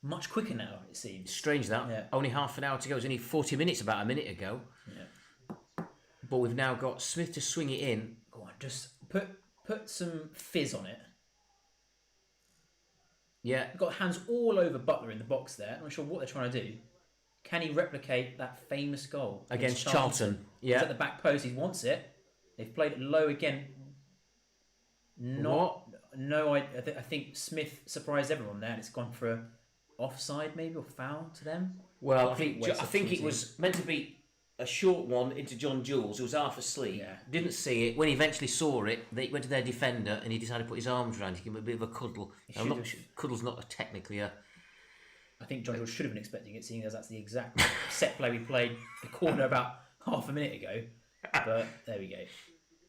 much quicker now, it seems. Strange that. Yeah. Only half an hour to go. It was only 40 minutes about a minute ago. Yeah. But we've now got Smith to swing it in. Go on, just put some fizz on it. Yeah. We've got hands all over Butler in the box there. I'm not sure what they're trying to do. Can he replicate that famous goal Against Charlton? Yeah. He's at the back post. He wants it. They've played it low again. No, I think Smith surprised everyone there, and it's gone for a offside maybe or foul to them. Well, I think it was meant to be a short one into John Jules, who was half asleep. Yeah. Didn't see it. When he eventually saw it, they went to their defender and he decided to put his arms around to give him a bit of a cuddle. Cuddle's not technically a... I think John Jules should have been expecting it, seeing as that's the exact set play we played the corner about half a minute ago. But there we go.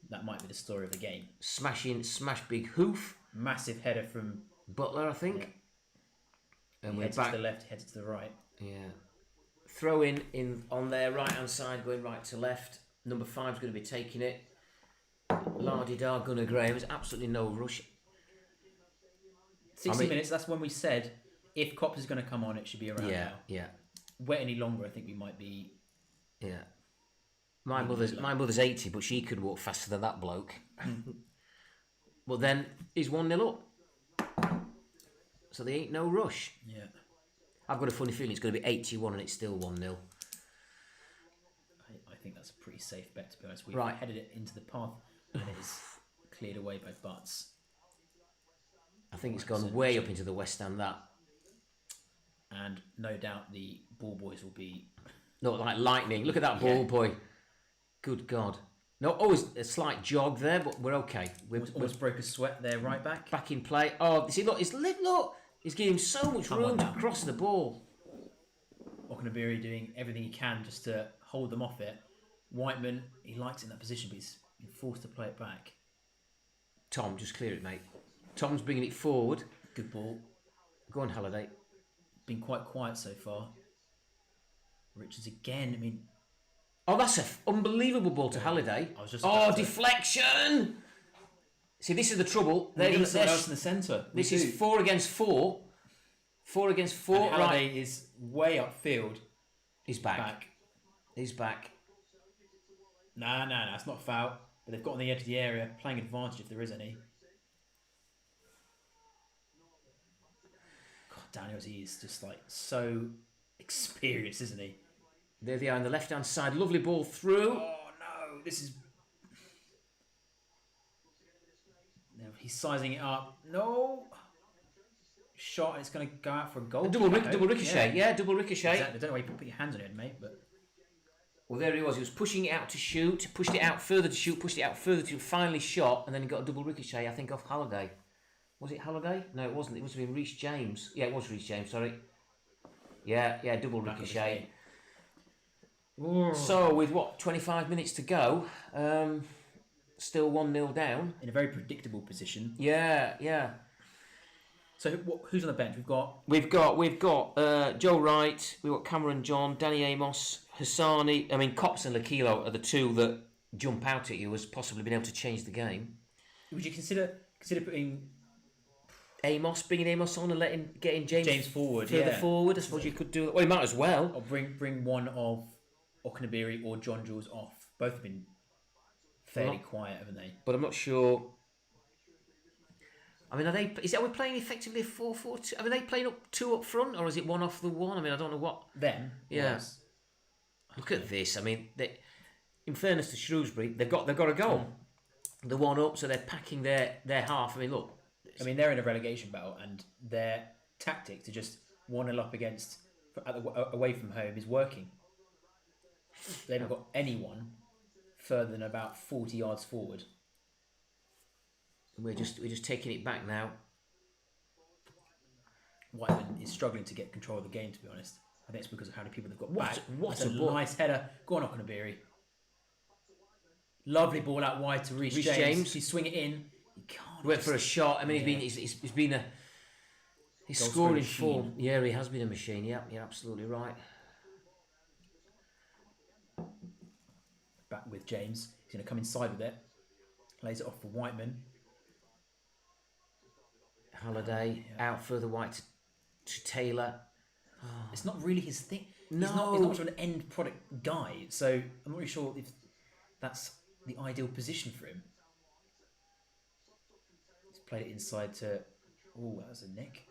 That might be the story of the game. Smash big hoof. Massive header from Butler, I think. Yeah. And we're heads back to the left, heads to the right. Yeah. Throw in on their right hand side, going right to left. Number 5's going to be taking it. La-di-da, Gunnar Graham. There's absolutely no rush. 60 minutes, that's when we said if Cops is going to come on, it should be around now. Yeah. Wait any longer, I think we might be... Yeah. My mother's 80, but she could walk faster than that bloke. But then he's 1-0 up. So there ain't no rush. Yeah. I've got a funny feeling it's going to be 81 and it's still 1-0. I think that's a pretty safe bet, to be honest. We've Right. headed it into the path and it is cleared away by Butts. I think it's gone way up into the West End, that. And no doubt the ball boys will be... Not like lightning. Look at that ball boy. Good God. No, always a slight jog there, but we're okay. We're almost broke a sweat there, right back. back in play. Oh, see, look, he's giving him so much room to cross the ball. Okunabiri doing everything he can just to hold them off it. Whiteman, he likes it in that position, but he's been forced to play it back. Tom, just clear it, mate. Tom's bringing it forward. Good ball. Go on, Halliday. Been quite quiet so far. Richards again, I mean... Oh, that's an unbelievable ball to Halliday. I was just deflection! See, this is the trouble. They need someone else in the centre. This is 4 against 4. 4 against 4. And Halliday is way upfield. He's back. He's back. Nah, it's not foul. But they've got on the edge of the area, playing advantage if there is any. God, Daniels, he is just like so experienced, isn't he? There they are on the left-hand side. Lovely ball through. Oh no, this is... No, he's sizing it up. No! Shot, and it's going to go out for a goal. Double ricochet. Yeah, double ricochet. Exactly. I don't know why you put your hands on it, mate, but... Well, there he was. He was pushing it out to shoot, pushed it out further to shoot, pushed it out further to finally shot, and then he got a double ricochet, I think, off Halliday. Was it Halliday? No, it wasn't. It must have been Reece James. Yeah, it was Reece James, sorry. Yeah, double ricochet. So, with what, 25 minutes to go, still 1-0 down. In a very predictable position. Yeah. So, who's on the bench? We've got Joe Wright, we've got Cameron John, Danny Amos, Hassani. I mean, Cops and Lakilo are the two that jump out at you as possibly being able to change the game. Would you consider putting bringing Amos on and getting James forward, further forward? I suppose you could do that. Well, you might as well. Or bring one of Okunabiri or John Jules off. Both have been fairly quiet, haven't they? But I'm not sure. I mean, are we playing effectively a 4-4-2? I mean, are they playing two up front, or is it one off the one? I mean, I don't know what. Them? Yeah. Yes. Look at this. I mean, in fairness to Shrewsbury, they've got a goal. The one up, so they're packing their half. I mean, look. I mean, they're in a relegation battle, and their tactic to just 1-0 up against away from home is working. They haven't got anyone further than about 40 yards forward. We're just taking it back now. Whiteman is struggling to get control of the game, to be honest. I think it's because of how many people they've got back. What a nice header. Go on, Okunabiri. Lovely ball out wide to Reece James. James. He swing it in. He can't. Went for a shot. I mean, Yeah. he's been a. He's Goal scoring scoring form. Yeah, he has been a machine. Yeah, you're absolutely right. Back with James. He's going to come inside with it. Lays it off for Whiteman. Halliday out further wide to Taylor. It's not really his thing. No. He's not much of an end product guy, so I'm not really sure if that's the ideal position for him. He's played it inside to... Oh, that was a nick.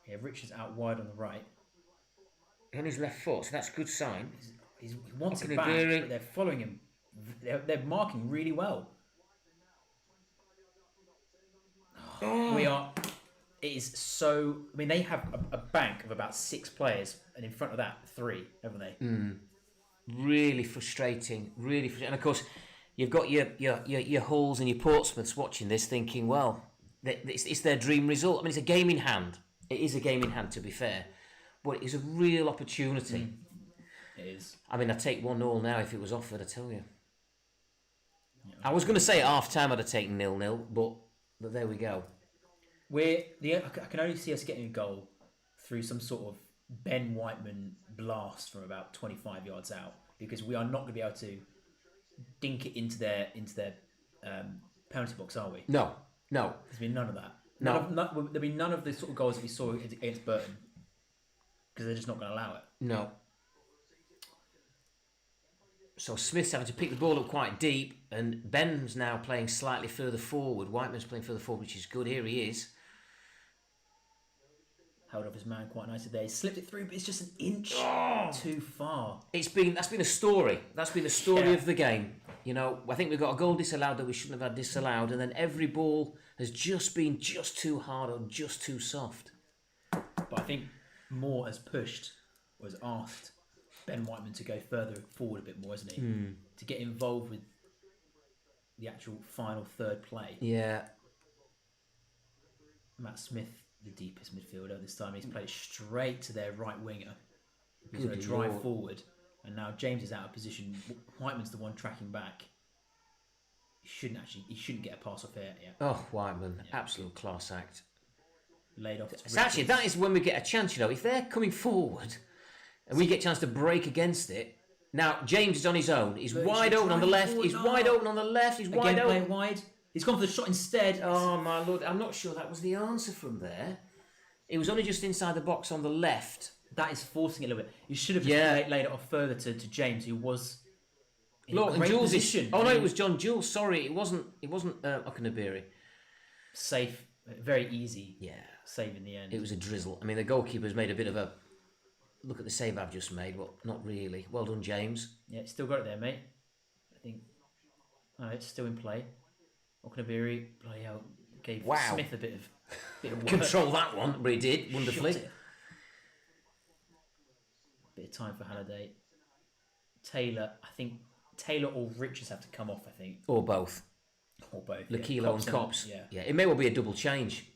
Yeah, Richards out wide on the right. On his left foot, so that's a good sign. He wants Okay, it back, Beering. but they're following him. They're marking really well. We are... It is so... I mean, they have a bank of about 6 players, and in front of that, 3, haven't they? Really frustrating. Really frustrating. And of course, you've got your Hulls and your Portsmouths watching this, thinking, well, it's their dream result. I mean, it's a game in hand. It is a game in hand, to be fair, but it is a real opportunity. It is. I mean, I'd take 1-0 now if it was offered. I tell you. Yeah. I was going to say at half time I'd have taken 0-0, but there we go. I can only see us getting a goal through some sort of Ben Whiteman blast from about 25 yards out, because we are not going to be able to dink it into their penalty box, are we? No. There's been none of that. There'll be none of the sort of goals that we saw against Burton, because they're just not going to allow it. No. So Smith's having to pick the ball up quite deep, and Ben's now playing slightly further forward. Whiteman's playing further forward, which is good. Here he is. Held off his man quite nicely there. He slipped it through, but it's just an inch too far. That's been a story. That's been the story of the game. You know, I think we've got a goal disallowed that we shouldn't have had disallowed, and then every ball has just been just too hard or just too soft. But I think Moore has pushed, or has asked Ben Whiteman to go further forward a bit more, hasn't he? To get involved with the actual final third play. Yeah. Matt Smith, the deepest midfielder this time, he's played straight to their right winger, who's going to drive forward, and now James is out of position. Whiteman's the one tracking back. He shouldn't get a pass off here yet. Oh, Whiteman, absolute class act. Laid off. It's actually, that is when we get a chance. You know, if they're coming forward and we get a chance to break against it. Now James is on his own. He's wide open on the left. He's wide open on the left. He's wide open. Playing wide. He's gone for the shot instead. Oh my lord! I'm not sure that was the answer from there. It was only just inside the box on the left. That is forcing it a little bit. You should have just laid it off further to James, who was in a great position. Oh no, it was John Jules. Sorry, it wasn't Okunabiri. Safe, very easy. Yeah, save in the end. It was a drizzle. I mean, the goalkeeper's made a bit of a look at the save I've just made. Well, not really. Well done, James. Yeah, still got it there, mate. I think. Oh, it's still in play. Okunabiri, bloody hell, gave Smith a bit of work. Control that one, but he did wonderfully. Bit of time for Halliday. Taylor, I think Taylor or Richards have to come off. I think, or both. L'Aquilo and Cops. Yeah, it may well be a double change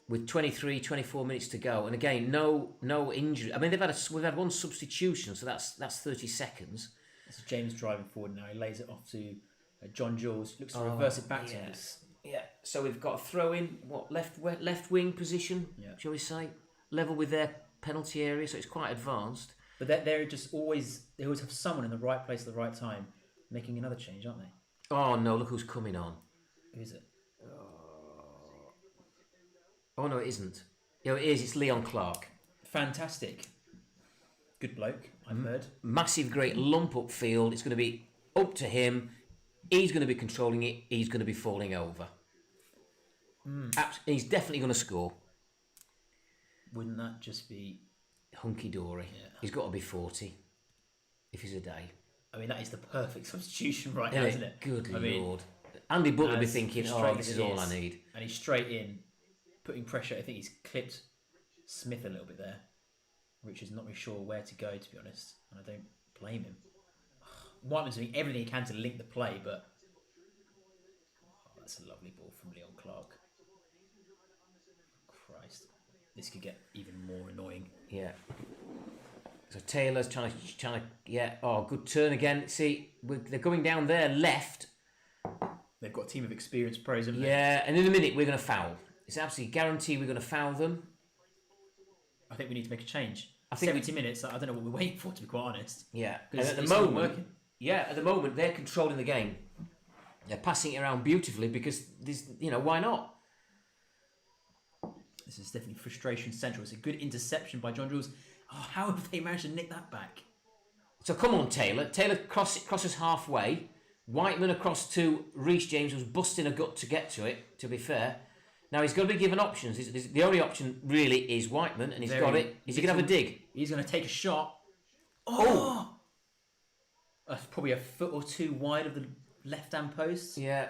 with 23, 24 minutes to go, and again, no injury. I mean, we've had one substitution, so that's 30 seconds. This is James driving forward now. He lays it off to John Jules. Looks to reverse it back to him. Yeah. So we've got a throw in, left wing position, shall we say, level with their penalty area, so it's quite advanced. But they always have someone in the right place at the right time, making another change, aren't they? Oh no! Look who's coming on. Who is it? Oh no, it isn't. It is. It's Leon Clark. Fantastic. Good bloke, I've heard. Massive, great lump upfield. It's going to be up to him. He's going to be controlling it. He's going to be falling over. He's definitely going to score. Wouldn't that just be hunky-dory? Yeah. He's got to be 40 if he's a day. I mean, that is the perfect substitution right now, isn't it? Good Lord. Andy Butler be thinking, this is all I need. And he's straight in, putting pressure. I think he's clipped Smith a little bit there. Richard's not really sure where to go, to be honest. And I don't blame him. Whiteman's doing everything he can to link the play, but that's a lovely ball from Leon Clark. Christ, this could get even more annoying. Yeah. So Taylor's trying to good turn again. See, they're going down there left, They've got a team of experienced pros, haven't they? Yeah, and in a minute we're going to foul. It's absolutely guaranteed we're going to foul them. I think we need to make a change. I think 70 minutes. I don't know what we're waiting for, to be quite honest. Yeah, and Because at the it's not moment, working. at the moment they're controlling the game. They're passing it around beautifully because there's, why not? This is definitely frustration central. It's a good interception by John Jules. Oh, how have they managed to nick that back? So come on, Taylor. Taylor crosses halfway. Whiteman across to Reece James, who's busting a gut to get to it, to be fair. Now he's got to be given options. The only option really is Whiteman, and he's got it. Is he going to have a dig? He's going to take a shot. Oh! That's probably a foot or two wide of the left-hand post. Yeah.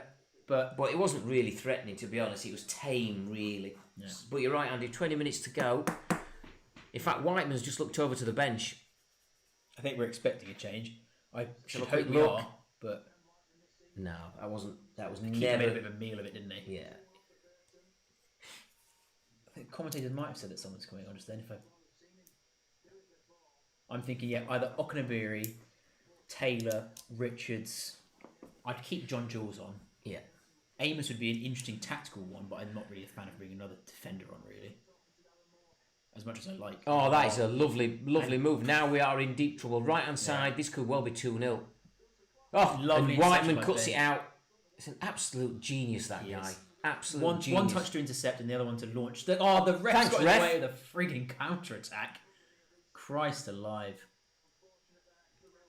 But it wasn't really threatening, to be honest. It was tame, really. Yeah. But you're right, Andy. 20 minutes to go. In fact, Whiteman's just looked over to the bench. I think we're expecting a change. I should Look, hope we are, but... No, that wasn't. That was Keith never. made a bit of a meal of it, didn't he? Yeah. I think commentators might have said that someone's coming on just then. I'm thinking, either Okenabiri, Taylor, Richards. I'd keep John Jules on. Yeah. Amos would be an interesting tactical one, but I'm not really a fan of bringing another defender on, really. As much as I like. Oh, that is a lovely move. Now we are in deep trouble. Right hand side, this could well be 2-0. Oh, lovely. And Whiteman cuts it out. It's an absolute genius, that guy. Absolute genius. One touch to intercept and the other one to launch. The ref's got away with a frigging counter attack. Christ alive.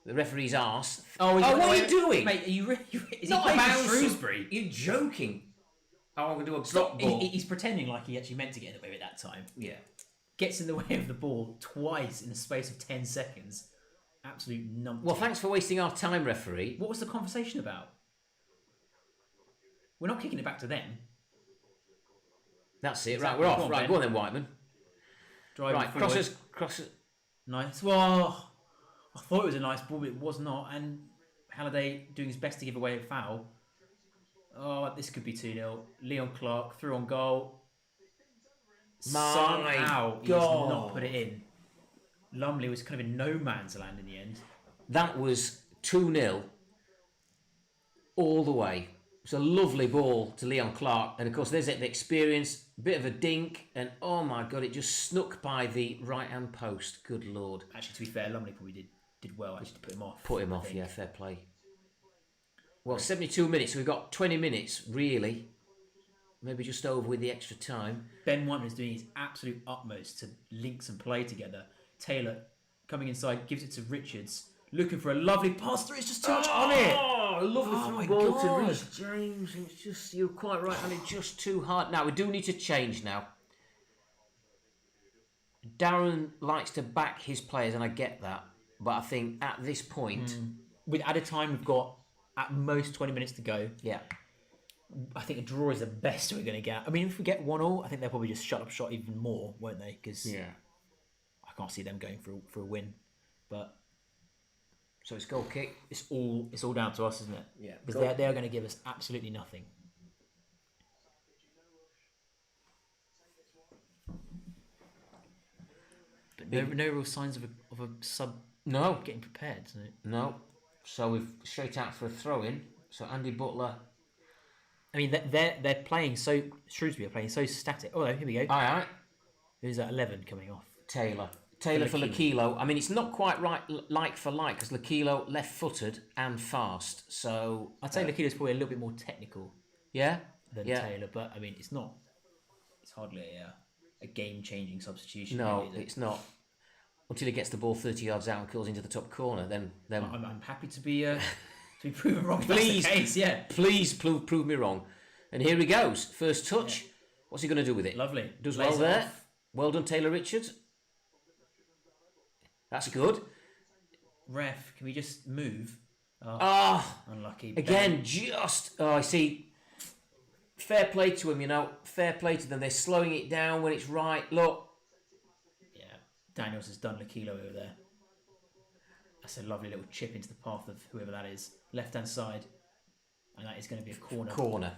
The referee's arse. Oh, what are you doing? Mate, are you really... Is not he playing about for Shrewsbury? You're joking. Oh, I'm going to do a stop ball. He's pretending like he actually meant to get away with that time. Yeah. Gets in the way of the ball twice in the space of 10 seconds. Absolute numpty. Well, thanks for wasting our time, referee. What was the conversation about? We're not kicking it back to them. That's it. Exactly. Right, we're off. Right, go on then, Whiteman. Driving forward. Crosses. Nice. Well, I thought it was a nice ball, but it was not. And Halliday doing his best to give away a foul. Oh, this could be 2-0. Leon Clark through on goal. Somehow he's not put it in. Lumley was kind of in no man's land in the end. That was 2-0 all the way. It's a lovely ball to Leon Clark, and of course there's the experience, bit of a dink, and oh my god, it just snuck by the right hand post. Good lord. Actually, to be fair, Lumley probably did well actually to put him off. Put him off, yeah, fair play. Well, 72 minutes, so we've got 20 minutes really. Maybe just over with the extra time. Ben Whiteman is doing his absolute utmost to link some play together. Taylor coming inside, gives it to Richards, looking for a lovely pass through. It's just too much on it. Oh, a lovely through ball to Reece James. It's just, you're quite right, and it's just too hard. Now, we do need to change now. Darren likes to back his players, and I get that. But I think at this point... With added time, we've got at most 20 minutes to go. Yeah. I think a draw is the best we're going to get. I mean, if we get 1-1, I think they'll probably just shut up shop even more, won't they? Because I can't see them going for a win. But so it's goal kick. It's all down to us, isn't it? Yeah. Because they're going to give us absolutely nothing. But no real signs of a sub. No. Getting prepared, isn't it? No. So we've straight out for a throw in. So Andy Butler. I mean, they're playing so... Shrewsbury are playing so static. Oh, here we go. Aye. Who's that 11 coming off? Taylor for Lakilo. I mean, it's not quite right like for like, because Lakilo left-footed and fast. So I'd say Lakilo's probably a little bit more technical than Taylor. But, I mean, it's not... It's hardly a game-changing substitution. No, really, it's not. Until he gets the ball 30 yards out and curls into the top corner, then... I'm happy to be proven wrong. Please, that's the case, yeah. Please prove me wrong. And here he goes. First touch. Yeah. What's he going to do with it? Lovely. Does well there. Off. Well done, Taylor Richards. That's good. Ref, can we just move? Unlucky. Again, I see. Fair play to him, Fair play to them. They're slowing it down when it's right. Look. Yeah. Daniels has done Lakilo over there. That's a lovely little chip into the path of whoever that is. Left-hand side. And that is going to be a corner.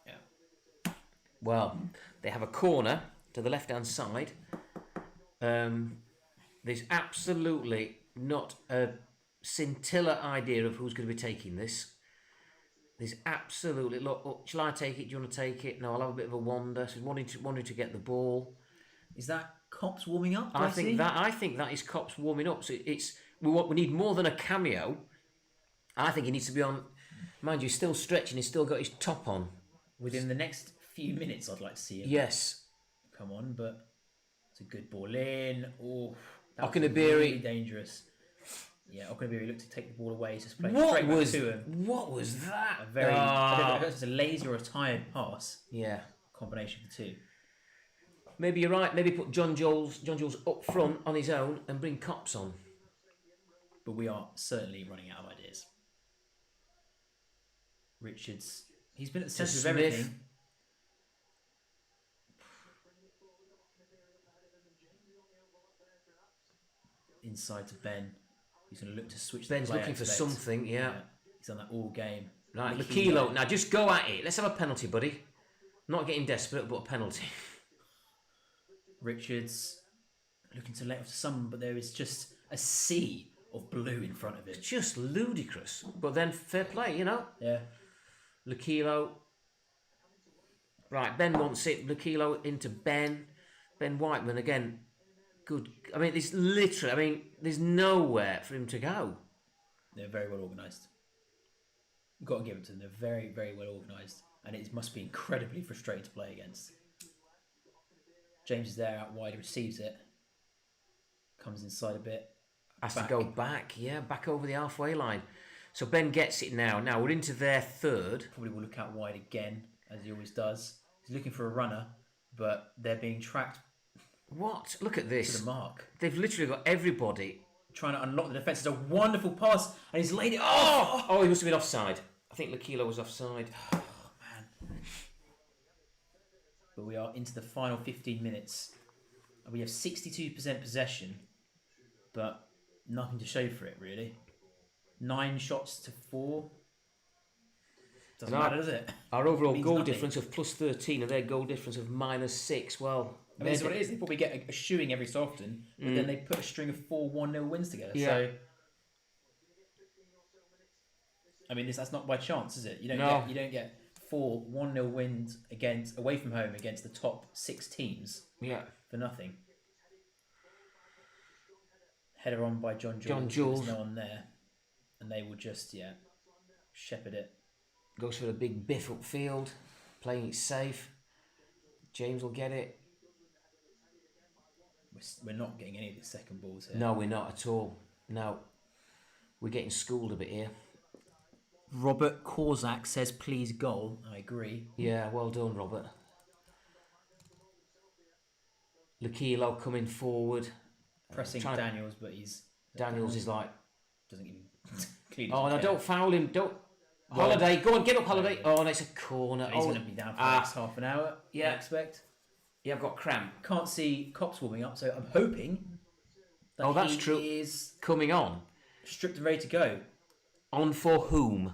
Yeah. Well, they have a corner to the left-hand side. There's absolutely not a scintilla idea of who's going to be taking this. There's absolutely look. Oh, shall I take it? Do you want to take it? No, I'll have a bit of a wander. So wanting to get the ball. Is that Cops warming up? I think that is Cops warming up. So we need more than a cameo. I think he needs to be on. Mind you, he's still stretching. He's still got his top on. Within the next few minutes, I'd like to see him. Yes. Come on, but it's a good ball in. Oh, that was Okunabiri. really dangerous. Yeah, Okunabiri looked to take the ball away. Just played straight back to him. What was that? A very, I don't know if it's a lazy or a tired pass. Yeah. Combination of the two. Maybe you're right. Maybe put John Jules up front on his own and bring Cops on. But we are certainly running out of ideas. Richards, he's been at the centre of everything. Inside to Ben. He's going to look to switch. Ben's looking for something, yeah. He's done that all game. Right, Lakilo. Now just go at it. Let's have a penalty, buddy. Not getting desperate, but a penalty. Richards looking to let off to someone, but there is just a sea of blue in front of him. It's just ludicrous. But then fair play, you know? Yeah. Lakilo. Right, Ben wants it. Lakilo into Ben. Ben Whiteman again. Good. I mean, it's literally. I mean, there's nowhere for him to go. They're very well organised. You've got to give it to them. They're very, very well organised, and it must be incredibly frustrating to play against. James is there out wide. He receives it. Comes inside a bit. Has to go back. Yeah, back over the halfway line. So Ben gets it now. Now we're into their third. Probably will look out wide again, as he always does. He's looking for a runner, but they're being tracked. What? Look at this. To the mark. They've literally got everybody trying to unlock the defence. It's a wonderful pass, and he's laid it off. Oh, he must have been offside. I think Lakilo was offside. Oh, man. But we are into the final 15 minutes. We have 62% possession, but nothing to show for it, really. 9 shots to 4. Doesn't matter, does it? Our overall goal difference of plus 13 and their goal difference of minus 6. Well, I mean, that's what it is. They probably get a shoeing every so often, but then they put a string of 4 1-0 wins together. Yeah. So, I mean, that's not by chance, is it? You don't get 4 1-0 wins away from home against the top 6 teams. Yeah. For nothing. Header on by John Jules. John Jules. There's no one there, and they will just shepherd it. Goes for a big biff upfield, playing it safe. James will get it. We're not getting any of the second balls here. No, we're not at all. No. We're getting schooled a bit here. Robert Korzak says, please goal. I agree. Yeah, well done, Robert. Lakilo coming forward. Pressing Daniels, but he's... Daniels is like... Doesn't even... Oh, no, don't foul him. Don't... Well, Holiday, go on, get up, Holiday. Oh, and it's a corner. He's going to be down for the next half an hour, I expect. Yeah, I've got cramp. Can't see Cops warming up, so I'm hoping that that's true. Is coming on. Stripped and ready to go. On for whom?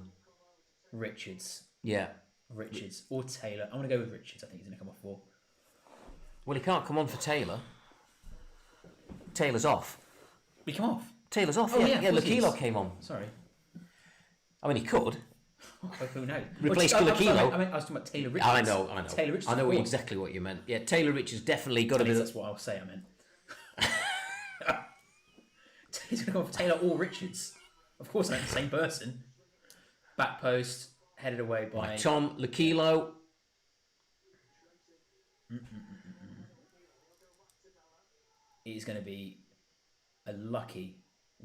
Richards. Yeah. Richards or Taylor. I'm going to go with Richards. I think he's going to come off for. Well, he can't come on for Taylor. Taylor's off. He come off? Taylor's off, yeah. Lakilo came on. Sorry. I mean, he could. Who knows? Replace Lakilo. I was talking about Taylor Richards. I know. Taylor Richards. I know exactly what you meant. Yeah, Taylor Richards definitely got to be... That's what I'll say I meant. He's going to go off Taylor or Richards. Of course, I meant the same person. Back post, headed away by... Tom Lakilo. It is going to be a lucky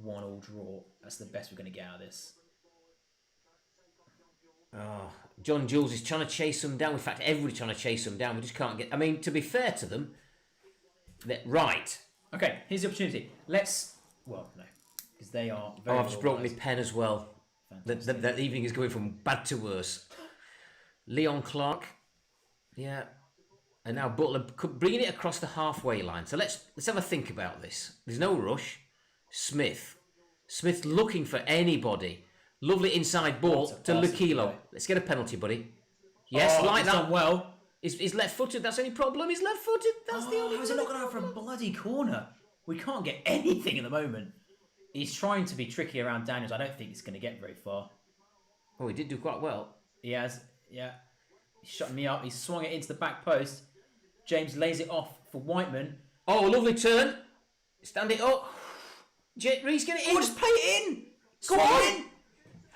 1-1 draw. That's the best we're going to get out of this. Oh, John Jules is trying to chase them down. In fact, everybody's trying to chase them down. We just can't get... I mean, to be fair to them, right. Okay, here's the opportunity. Well, no, because they are very... I've just brought my pen as well. That evening is going from bad to worse. Leon Clark. Yeah. And now Butler bringing it across the halfway line. So let's have a think about this. There's no rush. Smith looking for anybody. Lovely inside ball to Lakilo. Let's get a penalty, buddy. Yes, like that. Done well. He's left-footed. That's any problem. He's left-footed. That's the only. How's it not going out for a bloody corner? We can't get anything at the moment. He's trying to be tricky around Daniels. I don't think he's going to get very far. Oh, he did do quite well. He has, yeah. He's shutting me up. He's swung it into the back post. James lays it off for Whiteman. Oh, lovely turn. Stand it up. Reese, get it in. Oh, just play it in. Go Swing on. it in.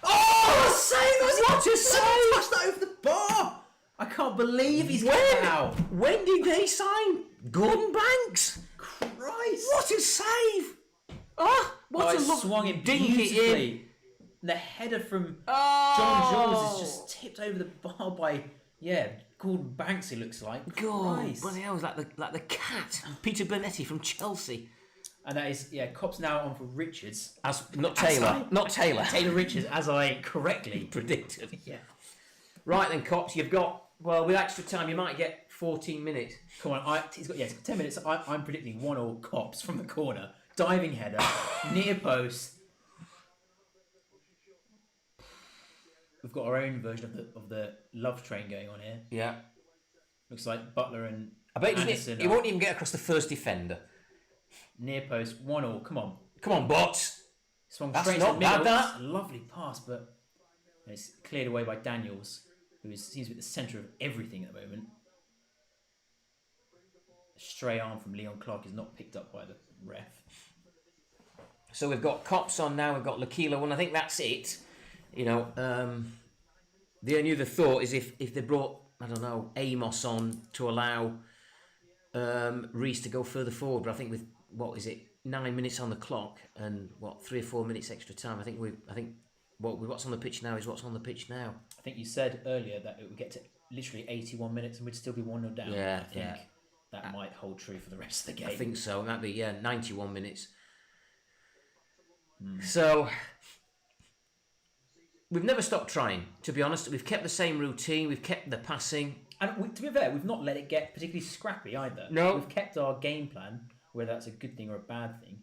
Oh, save! What a save! Touch that over the bar. I can't believe he's got that out. When did they sign Gordon Banks? Christ! What a save! Oh, what a swung him dink it in. beautifully. The header from John Jules is just tipped over the bar by Gordon Banks. It looks like. God, Christ. bloody hell, it was like the cat, Peter Bernetti from Chelsea. And that is Copp's now on for Richards. Not Taylor. Taylor Richards, as I correctly Predicted. Yeah. Right then, Cops, you've got, well, with extra time, you might get 14 minutes. Come on, he's got 10 minutes. I'm predicting 1-1 Cops from the corner. Diving header, near post. We've got our own version of the love train going on here. Yeah. Looks like Butler and I bet Anderson he won't even get across the first defender. Near post, 1-1. Come on. Come on, Bots. Swung That's straight not to the middle. bad, that. It's a lovely pass, but it's cleared away by Daniels, who seems to be at the centre of everything at the moment. A stray arm from Leon Clark is not picked up by the ref. So we've got Cops on now, we've got Lakilo, and I think that's it. You know, the only other thought is if they brought, I don't know, Amos on to allow Reese to go further forward, but I think with, 9 minutes on the clock and 3 or 4 minutes extra time, I think what's on the pitch now is what's on the pitch now. I think you said earlier that it would get to literally 81 minutes and we'd still be 1-0 down. Yeah, I think that might hold true for the rest of the game. I think so. It might be 91 minutes. So we've never stopped trying. To be honest, we've kept the same routine. We've kept the passing. And to be fair, we've not let it get particularly scrappy either. No, we've kept our game plan, whether that's a good thing or a bad thing.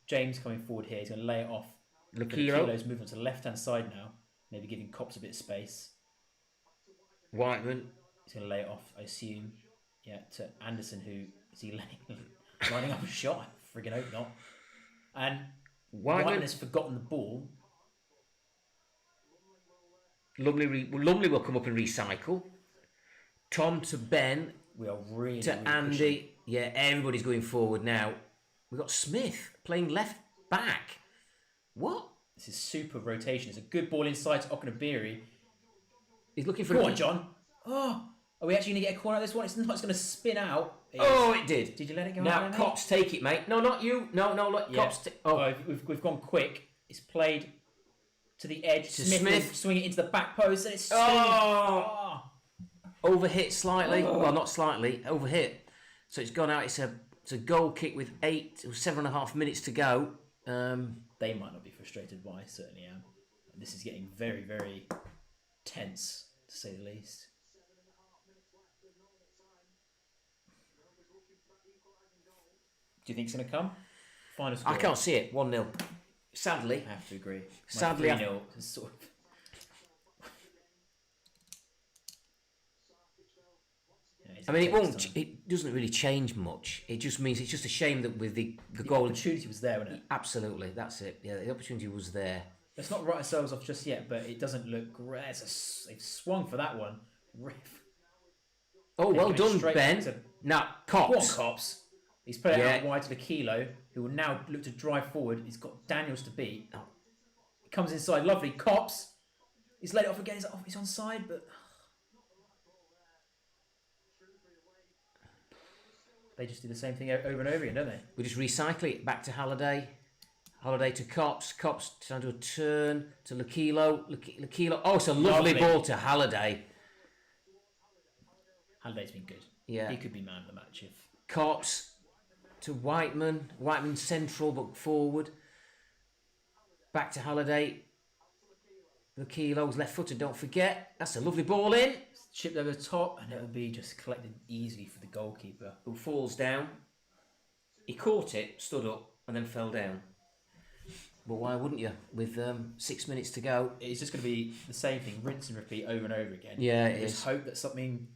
James coming forward here, he's going to lay it off. Lakilo's moving to the left-hand side now, maybe giving Cops a bit of space. Whiteman. He's going to lay it off, I assume, to Anderson, who is he lining up a shot? I friggin' hope not. And Whiteman has forgotten the ball. Lumley will come up and recycle. Tom to Ben. We are really to really Andy. pushing. Yeah, everybody's going forward now. We've got Smith playing left back. What? This is super rotation. It's a good ball inside to Okunabiri. He's looking for. Go on, John. Oh, are we actually going to get a corner out of this one? It's not. It's going to spin out. It did. Did you let it go? Now, Cops, take it, mate. No, not you. No, let Cops. We've gone quick. It's played to the edge. To Smith Smith. will swing it into the back post, and it's overhit slightly. Well, not slightly. Overhit. So it's gone out. It's a goal kick with 7.5 minutes to go. They might not be frustrated, but I certainly am. This is getting very, very tense, to say the least. Do you think it's going to come? Final score. I can't see it. 1-0. Sadly. I have to agree. Sadly, 3-0 is sort of... I mean, it won't. It doesn't really change much. It just means it's just a shame that with the goal, opportunity was there, wasn't it? Absolutely, that's it. Yeah, the opportunity was there. Let's not write ourselves off just yet, but it doesn't look great. They've swung for that one. Riff. Oh, well done, Ben. Now, Cops. Go on, Cops. He's put it out wide to the Kilo, who will now look to drive forward. He's got Daniels to beat. Oh. He comes inside, lovely. Cops. He's let it off again. He's onside, but... They just do the same thing over and over again, don't they? We just recycle it back to Halliday. Halliday to Cops. Cops trying to do a turn to Lakilo. Lakilo. Oh, it's a lovely ball to Halliday. Halliday's been good. Yeah. He could be man of the match if... Cops to Whiteman. Whiteman central but forward. Back to Halliday. Lakilo's left footed, don't forget. That's a lovely ball in. Chipped over the top, and it will be just collected easily for the goalkeeper. Who falls down. He caught it, stood up, and then fell down. But why wouldn't you? With 6 minutes to go. It's just going to be the same thing, rinse and repeat over and over again. Yeah, it is. Just hope that something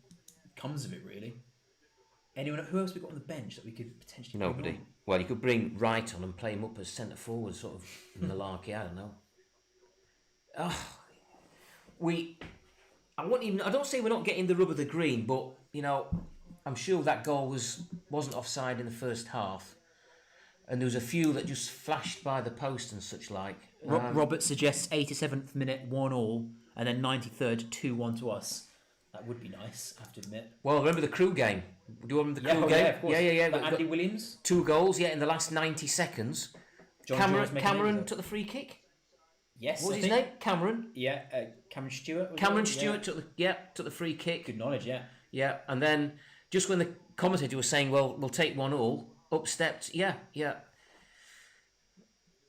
comes of it, really. Anyone? Who else we got on the bench that we could potentially? bring Nobody. on? Well, you could bring Wright on and play him up as centre forward, sort of malarkey. I don't know. I don't say we're not getting the rub of the green, but I'm sure that goal wasn't offside in the first half, and there was a few that just flashed by the post and such like. Robert suggests 87th minute 1-1, and then 93rd 2-1 to us. That would be nice, I have to admit. Well, remember the Crew game? Do you remember the Crew game? Yeah, of course. Yeah. But Andy Williams, 2 goals, in the last 90 seconds. John Jules making Cameron it. took the free kick. Yes, What was I his think. name? Cameron. Yeah, Cameron Stewart. was Cameron it? Stewart took the free kick. Good knowledge, yeah. Yeah, and then just when the commentator was saying, "Well, we'll take 1-1," up stepped. Yeah.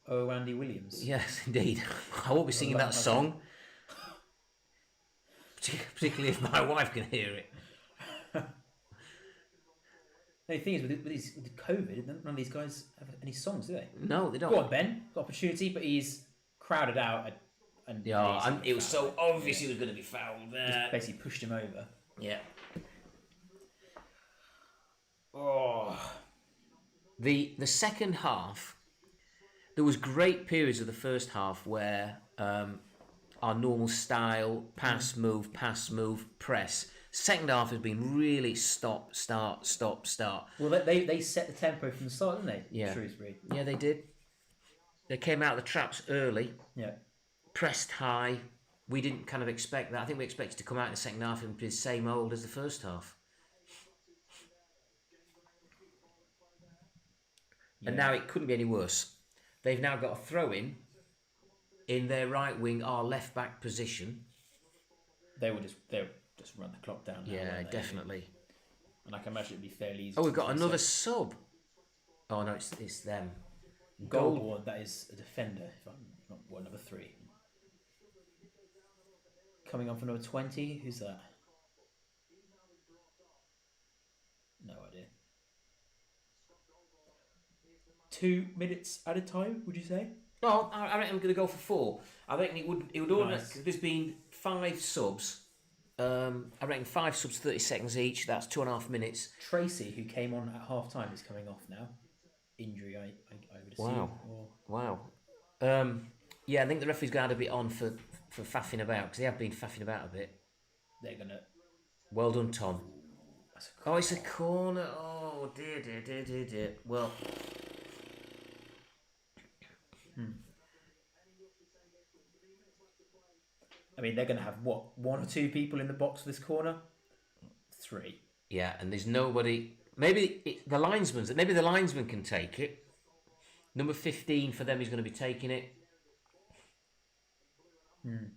Oh, Andy Williams. Yes, indeed. I won't be singing that song, particularly if my wife can hear it. The thing is, with COVID, none of these guys have any songs, do they? No, they don't. Go on, Ben. Got opportunity, but he's crowded out. And it was so obvious he was going to be fouled there. Just basically pushed him over. Yeah. Oh. The second half, there was great periods of the first half where our normal style, pass, move, press. Second half has been really stop, start. Well, they set the tempo from the start, didn't they? Yeah. Shrewsbury. Yeah, they did. They came out of the traps early, Yeah. pressed high. We didn't kind of expect that. I think we expected to come out in the second half and be the same old as the first half. Yeah. And now it couldn't be any worse. They've now got a throw-in in their right wing, our left back position. They'll just run the clock down now. Yeah, won't they? definitely. And I can imagine it'd be fairly easy. Oh, we've to got do another so. sub. Oh no, it's them. Goldborn, that is a defender. If I'm not number 3. Coming on for number 20. Who's that? No idea. 2 minutes at a time, would you say? Oh, I reckon I'm going to go for 4. I reckon it would all. Nice. There's been 5 subs. I reckon 5 subs, 30 seconds each. That's 2.5 minutes. Tracy, who came on at half time, is coming off now. Injury, I would assume. Wow. Yeah, I think the referee's going to be on for faffing about, because they have been faffing about a bit. They're gonna. Well done, Tom. That's a Oh, it's a corner. Oh, dear. Well. I mean, they're going to have, 1 or 2 people in the box for this corner? 3. Yeah, and there's nobody. Maybe the linesman can take it. Number 15 for them is going to be taking it.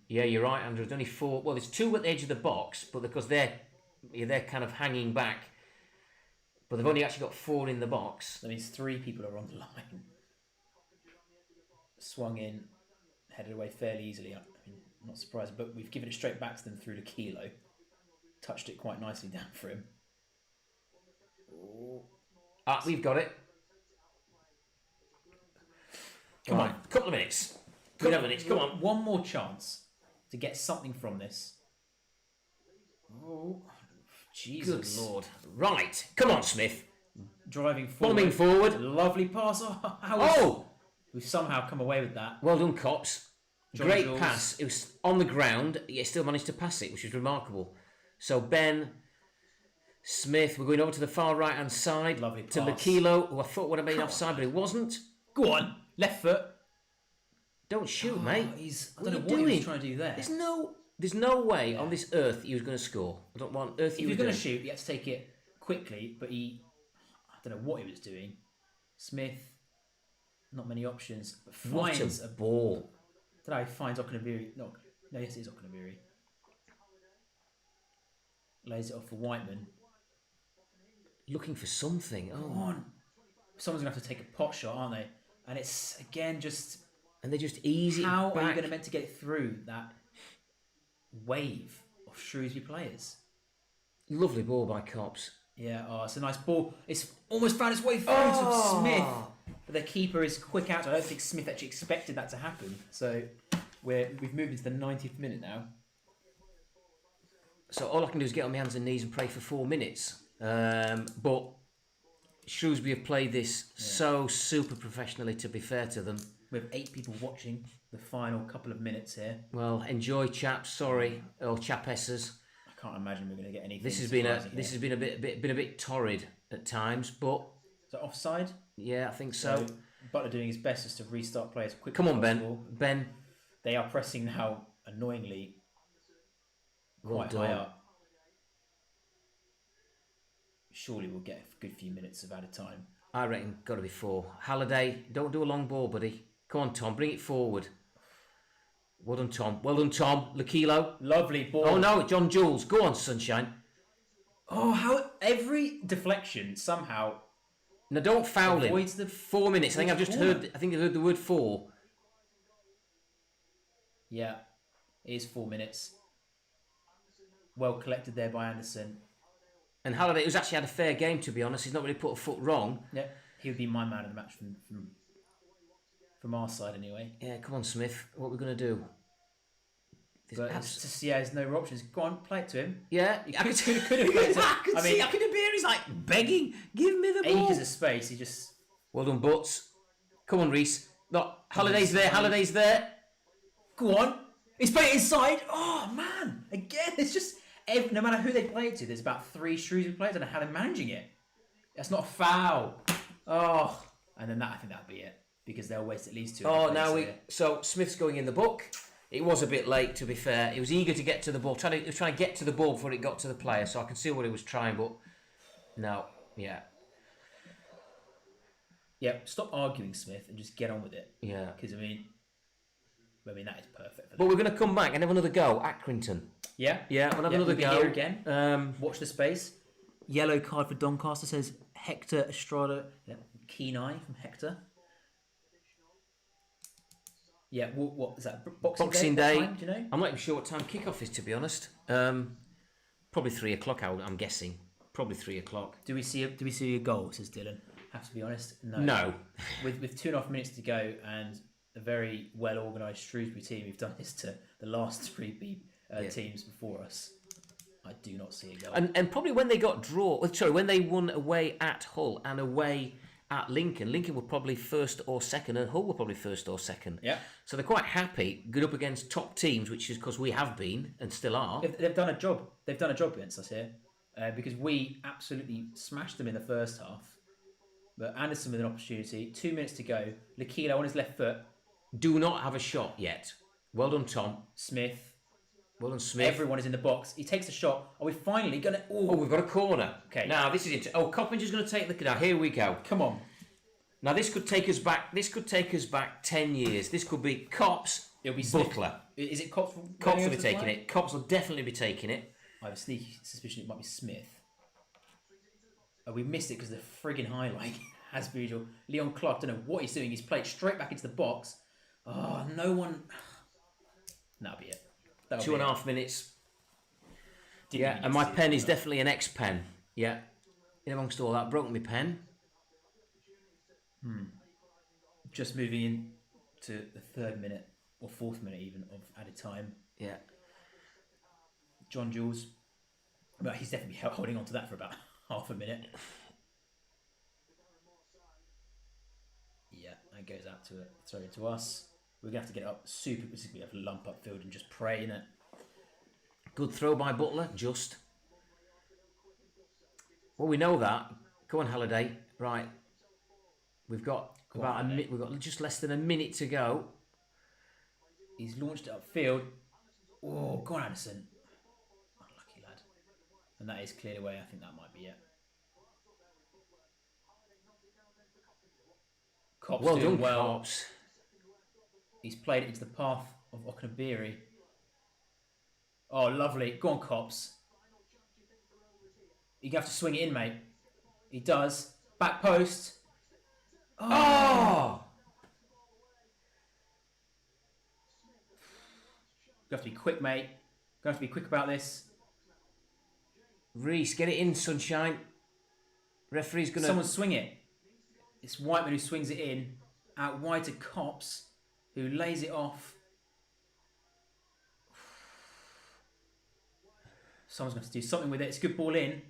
Yeah, you're right, Andrew. There's only 4. Well, there's 2 at the edge of the box, but because they're kind of hanging back. But they've only actually got 4 in the box. That means 3 people are on the line. Swung in, headed away fairly easily. I mean, I'm not surprised, but we've given it straight back to them through to Kilo. Touched it quite nicely down for him. We've got it. Come on, couple of minutes. Couple of minutes, come on. One more chance to get something from this. Oh, Jesus. Good Lord. Right, come on, Smith. Driving forward. Bombing forward. Lovely pass. We've somehow come away with that. Well done, Cops. John Great Jules. pass. It was on the ground, yet still managed to pass it, which is remarkable. So Ben, Smith, we're going over to the far right-hand side. Lovely to pass. Makilo, who I thought would have been offside, but it wasn't. Go on. Left foot. Don't shoot, mate. I What don't are know you what he doing? was trying to do there. There's no way on this earth he was going to score. I don't want earth If he he was was going doing. to shoot, he had to take it quickly, but I don't know what he was doing. Smith, not many options, but What finds a ball. Today finds Okunabiri. No, yes, it is Okunabiri. Lays it off for Whiteman. Looking for something. Come Oh. on. Someone's going to have to take a pot shot, aren't they? And it's, again, just... And they just easy How back. are you going to meant to get through that wave of Shrewsbury players? Lovely ball by Cops. Yeah, it's a nice ball. It's almost found its way through Oh. to Smith. But the keeper is quick out. I don't think Smith actually expected that to happen. So we've moved into the 90th minute now. So all I can do is get on my hands and knees and pray for 4 minutes. But Shrewsbury have played this so super professionally, to be fair to them. We have 8 people watching the final couple of minutes here. Well, enjoy, chaps. Sorry, or chapesses. I can't imagine we're going to get anything. This has been a bit torrid at times, but Is that offside? yeah, I think so. Butler doing his best just to restart play as quickly Come on, as possible. Ben. They are pressing now, annoyingly, quite high up. Surely we'll get a good few minutes of added time. I reckon got to be 4. Halliday, don't do a long ball, buddy. Come on, Tom, bring it forward. Well done, Tom. Lakilo. Lovely ball. Oh no, John Jules. Go on, Sunshine. Oh, how every deflection somehow. No, don't foul him. Avoids the 4 minutes. I think I've heard the word 4. Yeah, it is 4 minutes. Well collected there by Anderson. And Halliday, who's actually had a fair game, to be honest, he's not really put a foot wrong. Yeah, he would be my man of the match from our side anyway. Yeah, come on, Smith. What are we going to do? But it's just, there's no options. Go on, play it to him. Yeah, I could have played it to him. I could hear he's like begging, give me the ball. Ages of space, he just... Well done, Butts. Come on, Reese. No, Halliday's there. Go on. He's playing it inside. Oh, man. Again, it's just... no matter who they play it to, there's about 3 Shrewsbury players. I don't know how they're managing it. That's not a foul. Oh. And then I think that'll be it. Because they'll waste at least 2. So Smith's going in the book. It was a bit late, to be fair. He was eager to get to the ball. He was trying to get to the ball before it got to the player. So I can see what he was trying, but no. Yeah. Yeah, stop arguing, Smith, and just get on with it. Yeah. Because, I mean, that is perfect. But we're going to come back and have another go. Accrington. Yeah? Yeah, we'll have another go. Here again. Watch the space. Yellow card for Doncaster says Hector Estrada. Yeah. Keen eye from Hector. Yeah, what is that? Boxing Day. Time, do you know? I'm not even sure what time kickoff is, to be honest. Probably 3 o'clock. I'm guessing. Probably 3 o'clock. Do we see a goal? Says Dylan. Have to be honest. No. With 2.5 minutes to go and a very well organised Shrewsbury team who've done this to the last 3 teams before us, I do not see a goal. And probably when they got when they won away at Hull and away at Lincoln were probably first or second, and Hull were probably first or second. Yeah. So they're quite happy, good up against top teams, which is because we have been and still are. They've done a job. They've done a job against us here, because we absolutely smashed them in the first half. But Anderson with an opportunity, 2 minutes to go. Lakilo on his left foot. Do not have a shot yet. Well done, Tom. Smith. Well done, Smith. Everyone is in the box. He takes a shot. Are we finally going to... Oh, we've got a corner. Okay. Now, this is... Coppinger's going to take the... Now, here we go. Come on. Now, this could take us back 10 years. This could be Cops, It'll be Butler. Smith. Is it Cops? Cops will be taking it. Cops will definitely be taking it. I have a sneaky suspicion it might be Smith. Oh, we missed it because of the friggin' highlight, as per usual. Leon Clark, don't know what he's doing. He's played straight back into the box. Oh, no one... That'll be it. 2.5 minutes. Yeah, and my pen is definitely an X pen. Yeah. In amongst all that, broke my pen. Just moving in to the 3rd minute, or 4th minute even, of added time. Yeah. John Jules. But he's definitely holding on to that for about half a minute. Yeah, that goes out to us. We're going to have to get it up super, we have to lump up field and just pray, innit? Good throw by Butler, just. Well, we know that. Go on, Halliday. Right. We've got we've got just less than a minute to go. He's launched it upfield. Oh, go on, Anderson. Unlucky lad. And that is cleared away. I think that might be it. Cops Well doing done, well. Cops. He's played it into the path of Oknabiri. Oh, lovely. Go on, Cops. You're going to have to swing it in, mate. He does. Back post. Oh! You have to be quick, mate. You have to be quick about this. Reese, get it in, Sunshine. Referee's going to... Someone swing it. It's Whiteman who swings it in. Out wide to Cops, who lays it off. Someone's going to do something with it. It's a good ball in.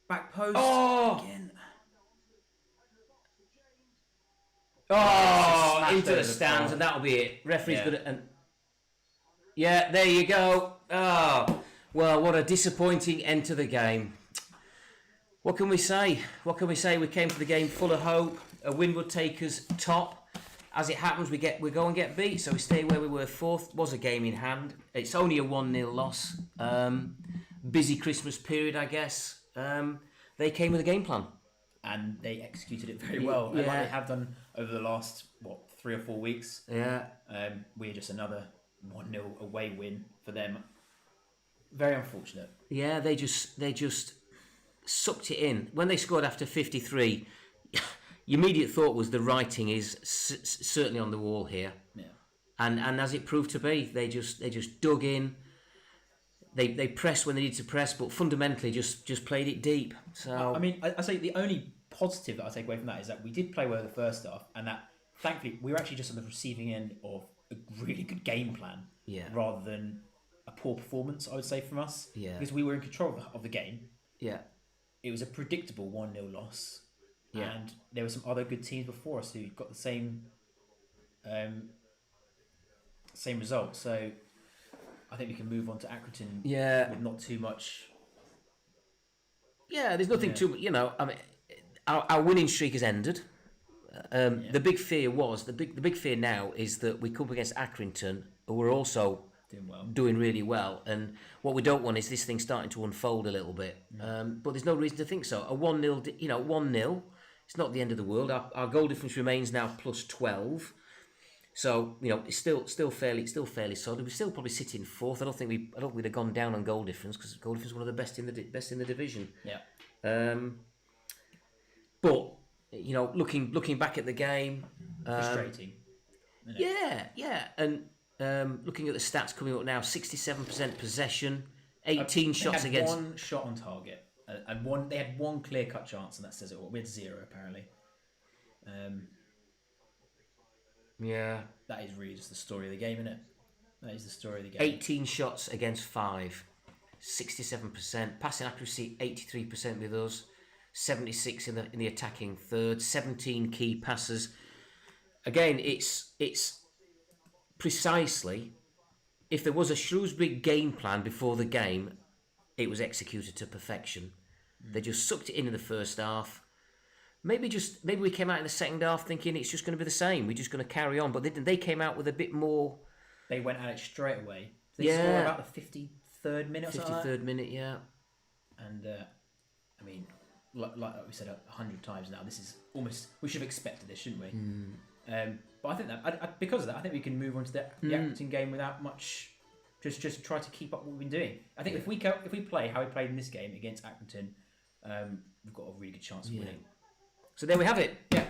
Back post. Oh! Again. Oh, Smashed into over the the stands, bar. and that'll be it. Referee's Yeah. good at. Yeah, there you go. Oh, well, what a disappointing end to the game. What can we say? What can we say? We came to the game full of hope. A win would take us top. As it happens, we go and get beat, so we stay where we were fourth. Was a game in hand. It's only a 1-0 loss. Busy Christmas period, I guess. They came with a game plan. And they executed it very well. And like Yeah. they have done over the last, 3 or 4 weeks. Yeah. We're just another 1-0 away win for them. Very unfortunate. Yeah, they just sucked it in. When they scored after 53, your immediate thought was the writing is certainly on the wall here. Yeah. And as it proved to be, they just dug in. They pressed when they needed to press, but fundamentally just played it deep. So I mean, I say the only positive that I take away from that is that we did play well the first half, and that thankfully we were actually just on the receiving end of a really good game plan, Yeah. rather than a poor performance. I would say from us, Yeah. because we were in control of the game. yeah, It was a predictable 1-0 loss, Yeah. and there were some other good teams before us who got the same result. So I think we can move on to Accrington Yeah. with not too much. yeah. There's nothing Yeah. too. I mean, our winning streak has ended. The big fear was the big fear now is that we come up against Accrington, who are also Doing well. doing really well, and what we don't want is this thing starting to unfold a little bit. But there's no reason to think so. A 1-0, 1-0. It's not the end of the world. Our goal difference remains now plus 12. So it's still fairly solid. We still probably sit in fourth. I don't think we'd have gone down on goal difference because goal difference is one of the best in the division. Yeah. But looking back at the game, Frustrating. yeah, and looking at the stats coming up now, 67% possession, 18 shots they had against. one shot on target, and they had one clear cut chance, and that says it all. We had 0 apparently. Yeah, That is really just the story of the game, isn't it? That is the story of the game. 18 shots against 5, 67%. Passing accuracy 83% with us, 76 in the attacking third, 17 key passes. Again, it's precisely, if there was a Shrewsbury game plan before the game, it was executed to perfection. They just sucked it in the first half. Maybe we came out in the second half thinking it's just going to be the same. We're just going to carry on, but they came out with a bit more. They went at it straight away. They Yeah. scored about the 53rd minute or something like 53rd minute, yeah. that. And I mean, like we said 100 times now, this is almost, we should have expected this, shouldn't we? But I think that because of that, I think we can move on to the Accrington game without much. Just try to keep up what we've been doing. I think if we play how we played in this game against Accrington, we've got a really good chance of winning. So there we have it. Yeah.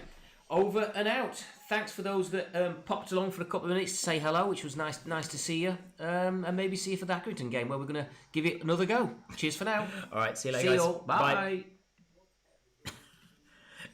Over and out. Thanks for those that popped along for a couple of minutes to say hello, which was nice to see you. And maybe see you for the Accrington game where we're going to give it another go. Cheers for now. All right, see you later, See you guys. all. Bye.